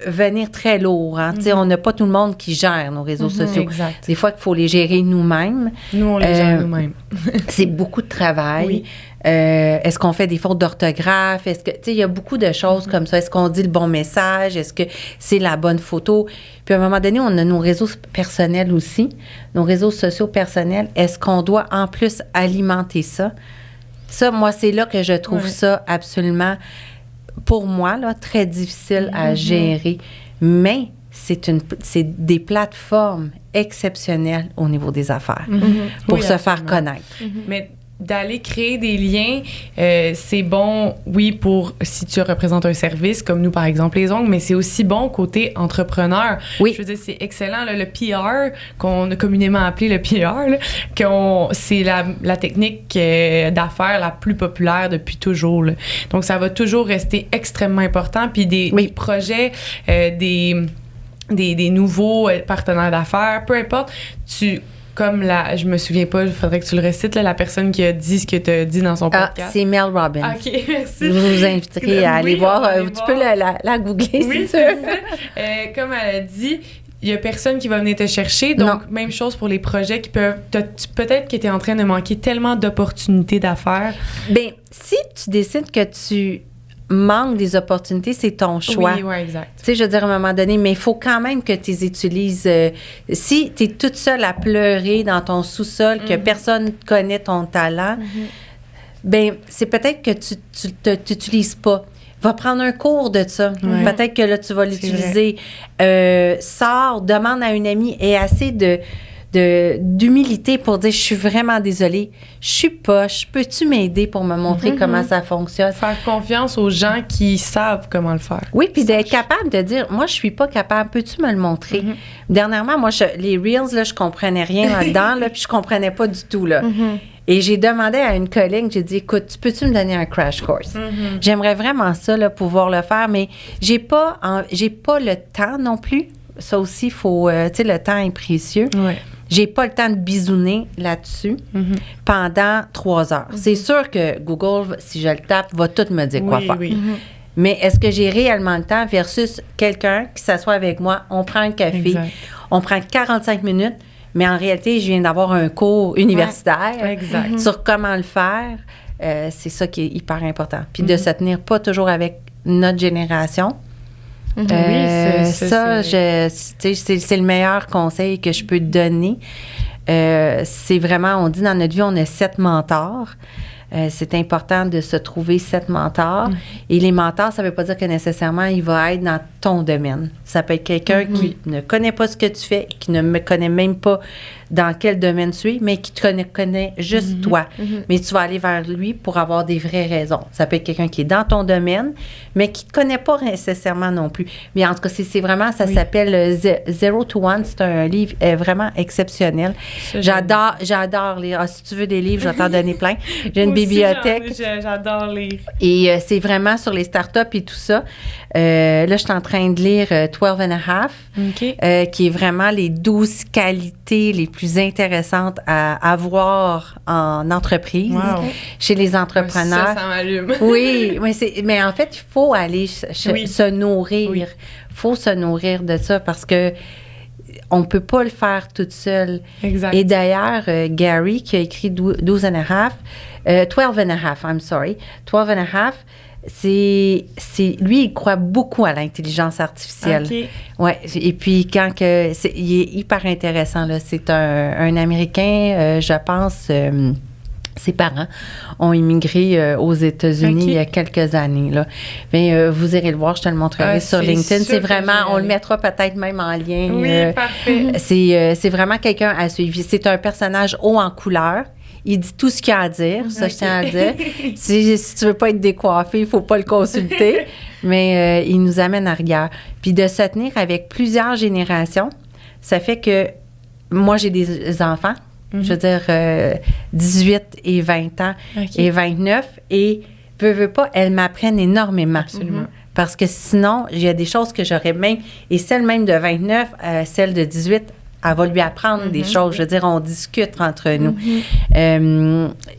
venir très lourd. Hein. Tu sais, on n'a pas tout le monde qui gère nos réseaux sociaux. Exact. Des fois, il faut les gérer nous-mêmes. Nous, on les gère nous-mêmes. C'est beaucoup de travail. Oui. Est-ce qu'on fait des fautes d'orthographe? Est-ce que, tu sais, il y a beaucoup de choses comme ça. Est-ce qu'on dit le bon message? Est-ce que c'est la bonne photo? Puis à un moment donné, on a nos réseaux personnels aussi, nos réseaux sociaux personnels. Est-ce qu'on doit en plus alimenter ça? Ça, moi, c'est là que je trouve ça absolument, pour moi, là, très difficile à gérer. Mais c'est des plateformes exceptionnelles au niveau des affaires pour se faire connaître. Mais d'aller créer des liens, c'est bon, oui, pour si tu représentes un service, comme nous, par exemple, les ongles, mais c'est aussi bon côté entrepreneur. Oui. Je veux dire, c'est excellent, là, le PR, qu'on a communément appelé le PR, là, c'est la technique d'affaires la plus populaire depuis toujours. Là. Donc, ça va toujours rester extrêmement important. Puis des projets, des nouveaux partenaires d'affaires, peu importe, je me souviens pas, il faudrait que tu le récites, là, la personne qui a dit ce que tu as dit dans son podcast. C'est Mel Robbins. OK, merci. Je vous inviterai à aller voir. Tu peux la googler, oui, c'est sûr. Ça. Comme elle a dit, il y a personne qui va venir te chercher. Donc, même chose pour les projets qui peuvent... Peut-être que tu es en train de manquer tellement d'opportunités d'affaires. Bien, si tu décides que tu manques des opportunités, c'est ton choix. Oui, exact. Tu sais, je veux dire, à un moment donné, mais il faut quand même que tu les utilises. Si tu es toute seule à pleurer dans ton sous-sol, que personne ne connaît ton talent, bien, c'est peut-être que tu t'utilises pas. Va prendre un cours de ça. Ouais. Peut-être que là, tu vas l'utiliser. Sors, demande à une amie et assez d'humilité pour dire, je suis vraiment désolée, je suis poche, peux-tu m'aider pour me montrer comment ça fonctionne? Faire confiance aux gens qui savent comment le faire. Oui, puis d'être capable de dire, moi, je suis pas capable, peux-tu me le montrer? Dernièrement, moi, les Reels, là, je comprenais rien là-dedans, là, puis je comprenais pas du tout, là. Et j'ai demandé à une collègue, j'ai dit, écoute, peux-tu me donner un crash course? J'aimerais vraiment ça, là, pouvoir le faire, mais j'ai pas le temps non plus. Ça aussi, il faut, tu sais, le temps est précieux. Ouais. J'ai pas le temps de bisouner là-dessus pendant 3 heures. C'est sûr que Google, si je le tape, va tout me dire quoi faire. Oui. Mais est-ce que j'ai réellement le temps versus quelqu'un qui s'assoit avec moi, on prend un café, on prend 45 minutes, mais en réalité, je viens d'avoir un cours universitaire sur comment le faire. C'est ça qui est hyper important. Puis de se tenir pas toujours avec notre génération. C'est le meilleur conseil que je peux te donner. C'est vraiment, on dit dans notre vie, on a 7 mentors. C'est important de se trouver 7 mentors. Et les mentors, ça ne veut pas dire que nécessairement, il va être dans ton domaine. Ça peut être quelqu'un qui ne connaît pas ce que tu fais, qui ne me connaît même pas dans quel domaine tu es, mais qui te connaît juste toi. Mais tu vas aller vers lui pour avoir des vraies raisons. Ça peut être quelqu'un qui est dans ton domaine, mais qui ne te connaît pas nécessairement non plus. Mais en tout cas, c'est vraiment, ça s'appelle Zero to One. C'est un livre vraiment exceptionnel. J'adore lire. Ah, si tu veux des livres, je vais t'en donner plein. J'ai une bibliothèque. J'adore lire. Et c'est vraiment sur les startups et tout ça. Là, je suis en train de lire 12 and a Half, qui est vraiment les 12 qualités les plus intéressantes à avoir en entreprise, chez les entrepreneurs. Ça m'allume. Oui, mais en fait, il faut aller se nourrir. Il faut se nourrir de ça parce que on ne peut pas le faire toute seule. Exact. Et d'ailleurs, Gary, qui a écrit 12 and a Half, 12 and a Half, I'm sorry, 12 and a Half, lui, il croit beaucoup à l'intelligence artificielle. Ouais. Et puis, il est hyper intéressant, là. C'est un Américain, je pense, ses parents ont immigré aux États-Unis il y a quelques années, là. Mais vous irez le voir, je te le montrerai sur LinkedIn. C'est vraiment, on le mettra peut-être même en lien. Oui, parfait. C'est vraiment quelqu'un à suivre. C'est un personnage haut en couleur. Il dit tout ce qu'il a à dire, ça je tiens à dire. Si tu veux pas être décoiffé, il faut pas le consulter. Mais il nous amène à rigueur. Puis de se tenir avec plusieurs générations, ça fait que moi, j'ai des enfants, je veux dire 18 et 20 ans et 29, et veux pas, elles m'apprennent énormément. Absolument. Parce que sinon, il y a des choses que j'aurais même, et celle même de 29, celle de 18, elle va lui apprendre des choses. Je veux dire, on discute entre nous.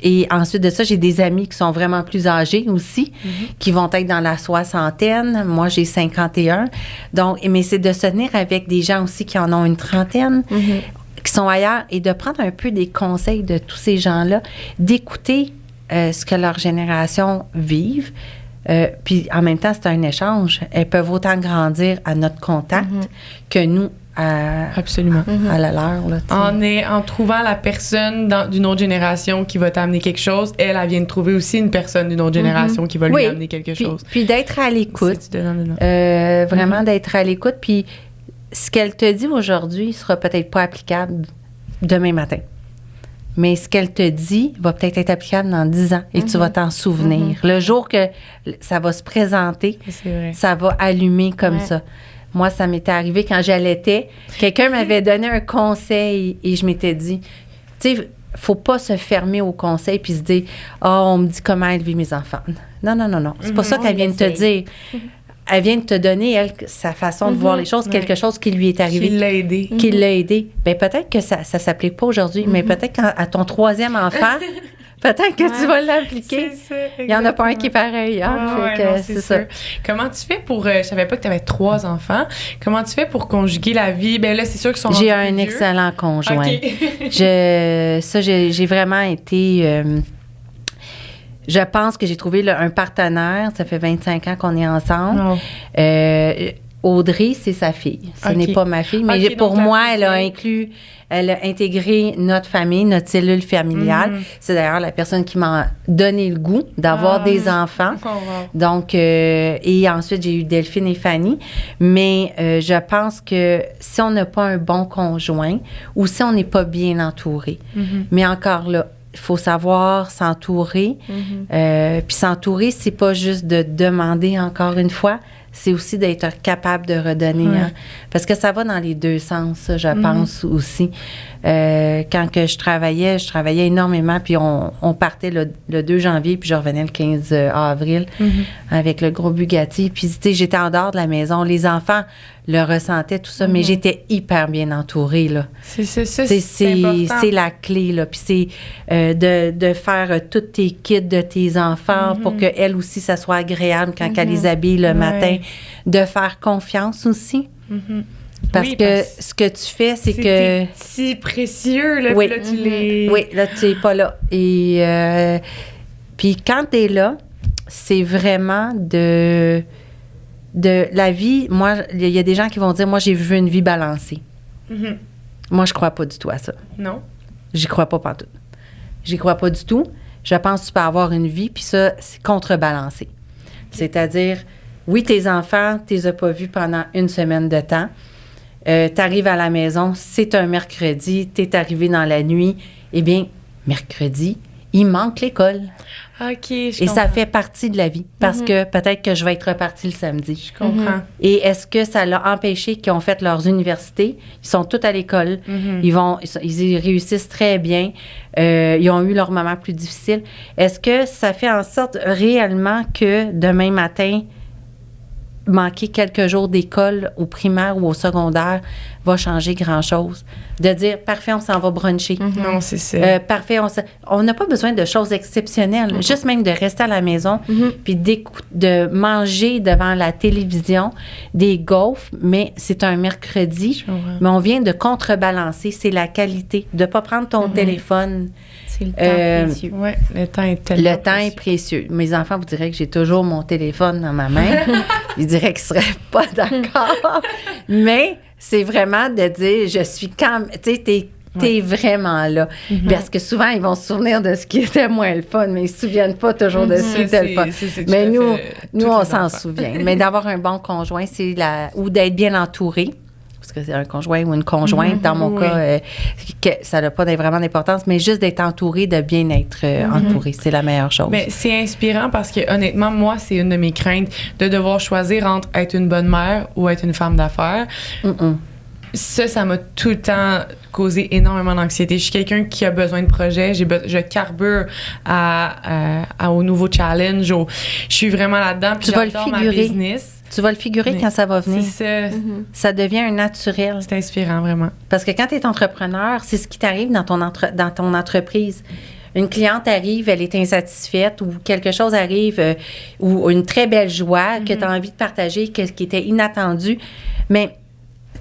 Et ensuite de ça, j'ai des amis qui sont vraiment plus âgés aussi, qui vont être dans la soixantaine. Moi, j'ai 51. Donc, mais c'est de se tenir avec des gens aussi qui en ont une trentaine, qui sont ailleurs, et de prendre un peu des conseils de tous ces gens-là, d'écouter ce que leur génération vivent. Puis en même temps, c'est un échange. Elles peuvent autant grandir à notre contact que nous Absolument. à la leur. Là, en trouvant la personne d'une autre génération qui va t'amener quelque chose, elle vient de trouver aussi une personne d'une autre génération qui va lui amener quelque chose. Puis d'être à l'écoute. Vraiment d'être à l'écoute. Puis ce qu'elle te dit aujourd'hui sera peut-être pas applicable demain matin. Mais ce qu'elle te dit va peut-être être applicable dans 10 ans et tu vas t'en souvenir. Le jour que ça va se présenter, ça va allumer comme ça. Moi, ça m'était arrivé quand j'allaitais. Quelqu'un m'avait donné un conseil et je m'étais dit, tu sais, faut pas se fermer au conseil puis se dire, on me dit comment élever mes enfants. Non. C'est pas ça qu'elle vient de te dire. Elle vient de te donner, elle, sa façon de voir les choses, quelque chose qui lui est arrivé. Qui l'a aidé. Qui l'a aidé. Bien, peut-être que ça ne s'applique pas aujourd'hui, mais peut-être qu'à ton 3e enfant, peut-être que tu vas l'appliquer. C'est ça, il n'y en a pas un qui est pareil. C'est ça. Comment tu fais pour... je savais pas que tu avais 3 enfants. Comment tu fais pour conjuguer la vie? Bien là, c'est sûr qu'ils sont J'ai un excellent conjoint. Okay. J'ai vraiment été... je pense que j'ai trouvé un partenaire. Ça fait 25 ans qu'on est ensemble. Audrey, c'est sa fille. Ce n'est pas ma fille, mais pour moi, elle a intégré notre famille, notre cellule familiale. C'est d'ailleurs la personne qui m'a donné le goût d'avoir des enfants. Donc, et ensuite, j'ai eu Delphine et Fanny. Mais je pense que si on n'a pas un bon conjoint ou si on n'est pas bien entouré, mais encore là, il faut savoir s'entourer. Puis s'entourer, c'est pas juste de demander encore une fois, c'est aussi d'être capable de redonner. Parce que ça va dans les deux sens, ça, je pense aussi. Quand que je travaillais énormément, puis on partait le 2 janvier, puis je revenais le 15 avril avec le gros Bugatti. Puis, tu sais, j'étais en dehors de la maison. Les enfants le ressentaient, tout ça, mais j'étais hyper bien entourée, là. C'est la clé, là. Puis c'est de faire tous tes kits de tes enfants pour qu'elles aussi, ça soit agréable quand qu'elles les habillent le matin. De faire confiance aussi. Parce que ce que tu fais, c'est que... C'est si précieux, là, puis là, tu les... Oui, là, tu n'es pas là. Et puis quand tu es là, c'est vraiment de la vie. Moi, il y a des gens qui vont dire, moi, j'ai vu une vie balancée. Moi, je crois pas du tout à ça. Non? J'y crois pas pantoute. J'y crois pas du tout. Je pense que tu peux avoir une vie, puis ça, c'est contrebalancé. C'est-à-dire, oui, tes enfants, tu les as pas vus pendant une semaine de temps. Tu arrives à la maison, c'est un mercredi, tu es arrivé dans la nuit. Eh bien, mercredi, il manque l'école. OK, Et ça fait partie de la vie, parce que peut-être que je vais être repartie le samedi. Je comprends. Et est-ce que ça l'a empêché qu'ils ont fait leurs universités? Ils sont tous à l'école. Ils réussissent très bien. Ils ont eu leur moment plus difficile. Est-ce que ça fait en sorte réellement que demain matin, manquer quelques jours d'école au primaire ou au secondaire va changer grand-chose? De dire, parfait, on s'en va bruncher. Non, c'est ça. Parfait, on n'a pas besoin de choses exceptionnelles. Juste même de rester à la maison puis de manger devant la télévision des gaufres, mais c'est un mercredi, mais on vient de contrebalancer. C'est la qualité. De ne pas prendre ton téléphone. C'est le temps précieux. Oui, le temps est tellement Le temps est précieux. Mes enfants vous diraient que j'ai toujours mon téléphone dans ma main. Ils diraient qu'ils ne seraient pas d'accord. Mais c'est vraiment de dire, je suis quand... Tu sais, t'es vraiment là. Parce que souvent, ils vont se souvenir de ce qui était moins le fun, mais ils ne se souviennent pas toujours de ce qui était le fun. Mais nous on s'en souvient. Mais d'avoir un bon conjoint, ou d'être bien entouré. Parce que c'est un conjoint ou une conjointe, dans mon cas, que ça n'a pas vraiment d'importance, mais juste d'être entouré, de bien être entouré, c'est la meilleure chose. Mais c'est inspirant parce que, honnêtement, moi, c'est une de mes craintes de devoir choisir entre être une bonne mère ou être une femme d'affaires. ça m'a tout le temps causé énormément d'anxiété. Je suis quelqu'un qui a besoin de projets. Je carbure au nouveau challenge. Je suis vraiment là-dedans. Puis j'adore ma business. Tu vas le figurer quand ça va venir. C'est ça. Ça devient un naturel. C'est inspirant, vraiment. Parce que quand tu es entrepreneur, c'est ce qui t'arrive dans ton entreprise. Une cliente arrive, elle est insatisfaite ou quelque chose arrive ou une très belle joie que tu as envie de partager, qui était inattendu. Mais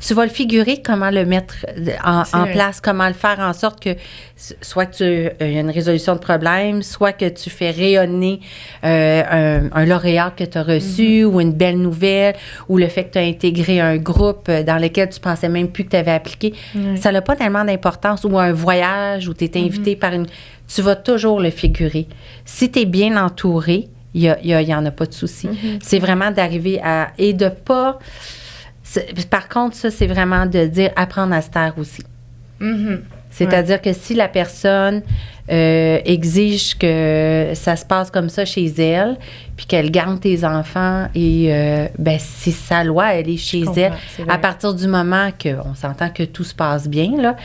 tu vas le figurer comment le mettre en place, comment le faire en sorte que soit que il y a une résolution de problème, soit que tu fais rayonner un lauréat que tu as reçu ou une belle nouvelle ou le fait que tu as intégré un groupe dans lequel tu pensais même plus que tu avais appliqué. Ça n'a pas tellement d'importance. Ou un voyage où tu es invité par une... Tu vas toujours le figurer. Si tu es bien entouré, il y en a pas de souci. C'est vraiment d'arriver à... Et de pas... Par contre, ça, c'est vraiment de dire apprendre à se taire aussi. C'est-à-dire que si la personne exige que ça se passe comme ça chez elle, puis qu'elle garde tes enfants, et c'est sa loi, elle est chez elle. À partir du moment qu'on s'entend que tout se passe bien, là,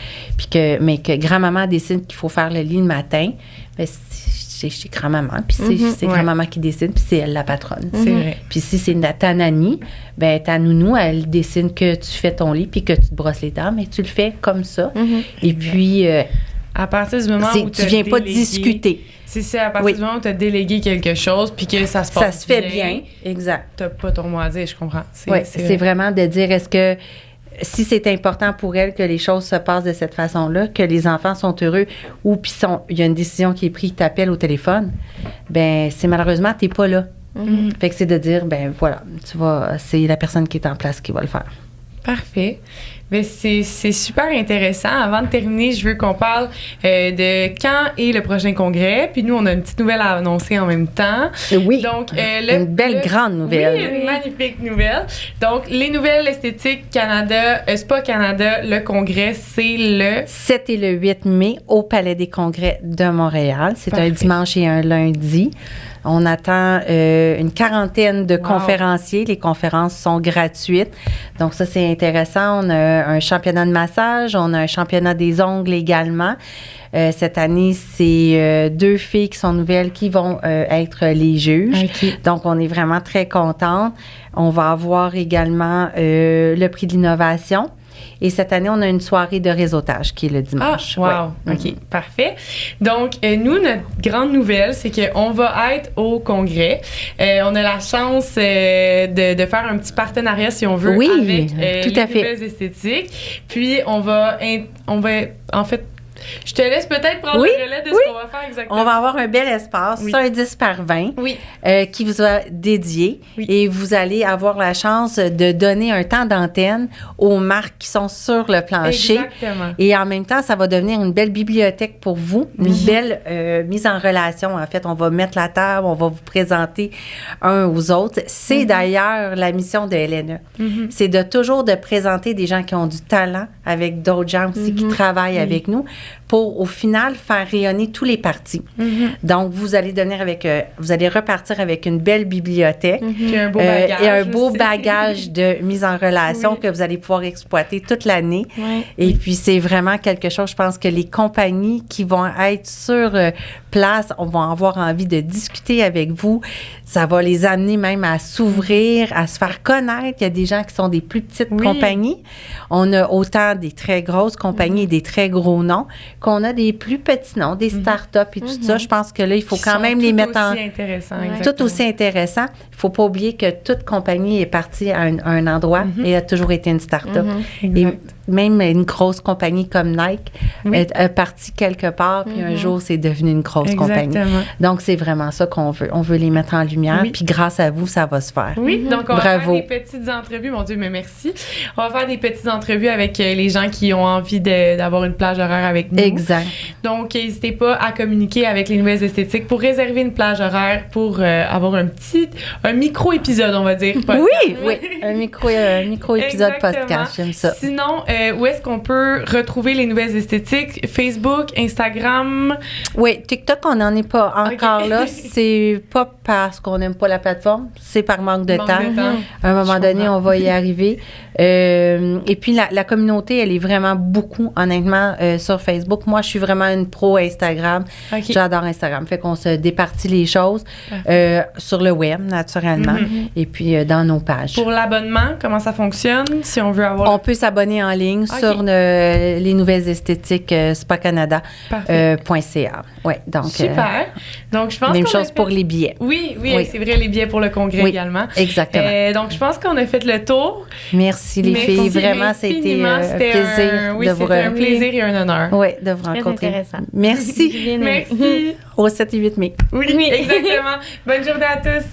mais que grand-maman décide qu'il faut faire le lit le matin, c'est chez grand-maman, puis c'est grand-maman qui décide, puis c'est elle la patronne. C'est vrai. Puis si c'est ta nanny, ta nounou, elle décide que tu fais ton lit puis que tu te brosses les dents, mais tu le fais comme ça. Et puis... à partir du moment où tu viens pas discuter. C'est ça, à partir du moment où tu as délégué quelque chose puis que ça se passe bien. Ça se fait bien, exact. Tu n'as pas ton mot à dire, je comprends. C'est vraiment de dire, est-ce que si c'est important pour elle que les choses se passent de cette façon-là, que les enfants sont heureux ou puis il y a une décision qui est prise, t'appelles au téléphone, c'est malheureusement, t'es pas là. Fait que c'est de dire, voilà, c'est la personne qui est en place qui va le faire. Parfait. Mais c'est super intéressant. Avant de terminer, je veux qu'on parle de quand est le prochain congrès. Puis nous, on a une petite nouvelle à annoncer en même temps. Oui. Donc, une belle grande nouvelle. Oui, une magnifique nouvelle. Donc, les nouvelles esthétiques Canada, Spa Canada, le congrès, c'est le 7 et le 8 mai au Palais des Congrès de Montréal. C'est un dimanche et un lundi. On attend une quarantaine de conférenciers. Les conférences sont gratuites. Donc, ça, c'est intéressant. On a un championnat de massage. On a un championnat des ongles également. Cette année, c'est 2 filles qui sont nouvelles qui vont être les juges. Okay. Donc, on est vraiment très contents. On va avoir également le prix de l'innovation. Et cette année, on a une soirée de réseautage qui est le dimanche. Ah, wow! OK, parfait. Donc, nous, notre grande nouvelle, c'est qu'on va être au congrès. On a la chance de faire un petit partenariat, si on veut, avec les nouvelles esthétiques. Puis, on va en fait... Je te laisse peut-être prendre le relais de ce qu'on va faire exactement. On va avoir un bel espace, un 10 par 20, qui vous sera dédié. Et vous allez avoir la chance de donner un temps d'antenne aux marques qui sont sur le plancher. Exactement. Et en même temps, ça va devenir une belle bibliothèque pour vous, une belle mise en relation. En fait, on va mettre la table, on va vous présenter un aux autres. C'est d'ailleurs la mission de LNE. C'est toujours de présenter des gens qui ont du talent avec d'autres gens aussi qui travaillent avec nous, pour, au final, faire rayonner tous les partis. Donc, vous allez repartir avec une belle bibliothèque puis un beau bagage, et un beau bagage de mise en relation que vous allez pouvoir exploiter toute l'année. Et puis, c'est vraiment quelque chose, je pense que les compagnies qui vont être sur place, on va avoir envie de discuter avec vous. Ça va les amener même à s'ouvrir, à se faire connaître. Il y a des gens qui sont des plus petites compagnies. On a autant des très grosses compagnies et des très gros noms qu'on a des plus petits noms, des start-up et tout ça. Je pense que là, il faut quand même les mettre en... Tout aussi intéressant. Il ne faut pas oublier que toute compagnie est partie à un endroit et a toujours été une start-up. Et même une grosse compagnie comme Nike est partie quelque part, puis un jour, c'est devenu une grosse compagnie. Donc, c'est vraiment ça qu'on veut. On veut les mettre en lumière, puis grâce à vous, ça va se faire. Oui, donc on va faire des petites entrevues. Mon Dieu, mais merci. On va faire des petites entrevues avec les gens qui ont envie d'avoir une plage horaire avec nous. Exact. Donc, n'hésitez pas à communiquer avec les nouvelles esthétiques pour réserver une plage horaire pour avoir un micro-épisode, on va dire. Oui, un micro-épisode podcast. J'aime ça. Sinon, où est-ce qu'on peut retrouver les nouvelles esthétiques? Facebook, Instagram? Oui, TikTok, on n'en est pas encore là. C'est pas parce qu'on n'aime pas la plateforme, c'est par manque de temps. À un moment donné, on va y arriver. Et puis, la communauté, elle est vraiment beaucoup, honnêtement, sur Facebook. Moi, je suis vraiment une pro Instagram. Okay. J'adore Instagram. Fait qu'on se départit les choses sur le web, naturellement, et puis dans nos pages. Pour l'abonnement, comment ça fonctionne si on veut avoir... On peut s'abonner en ligne sur les nouvelles esthétiques spacanada.ca. Ouais, donc super. Donc je pense même chose pour les billets. Oui, c'est vrai, les billets pour le congrès également. Exactement. Donc je pense qu'on a fait le tour. Merci les filles, vraiment c'était un plaisir de vous un plaisir et un honneur. Oui, de vous rencontrer. Très intéressant. Merci. Merci. Au 7 et 8 mai. Oui, exactement. Bonne journée à tous.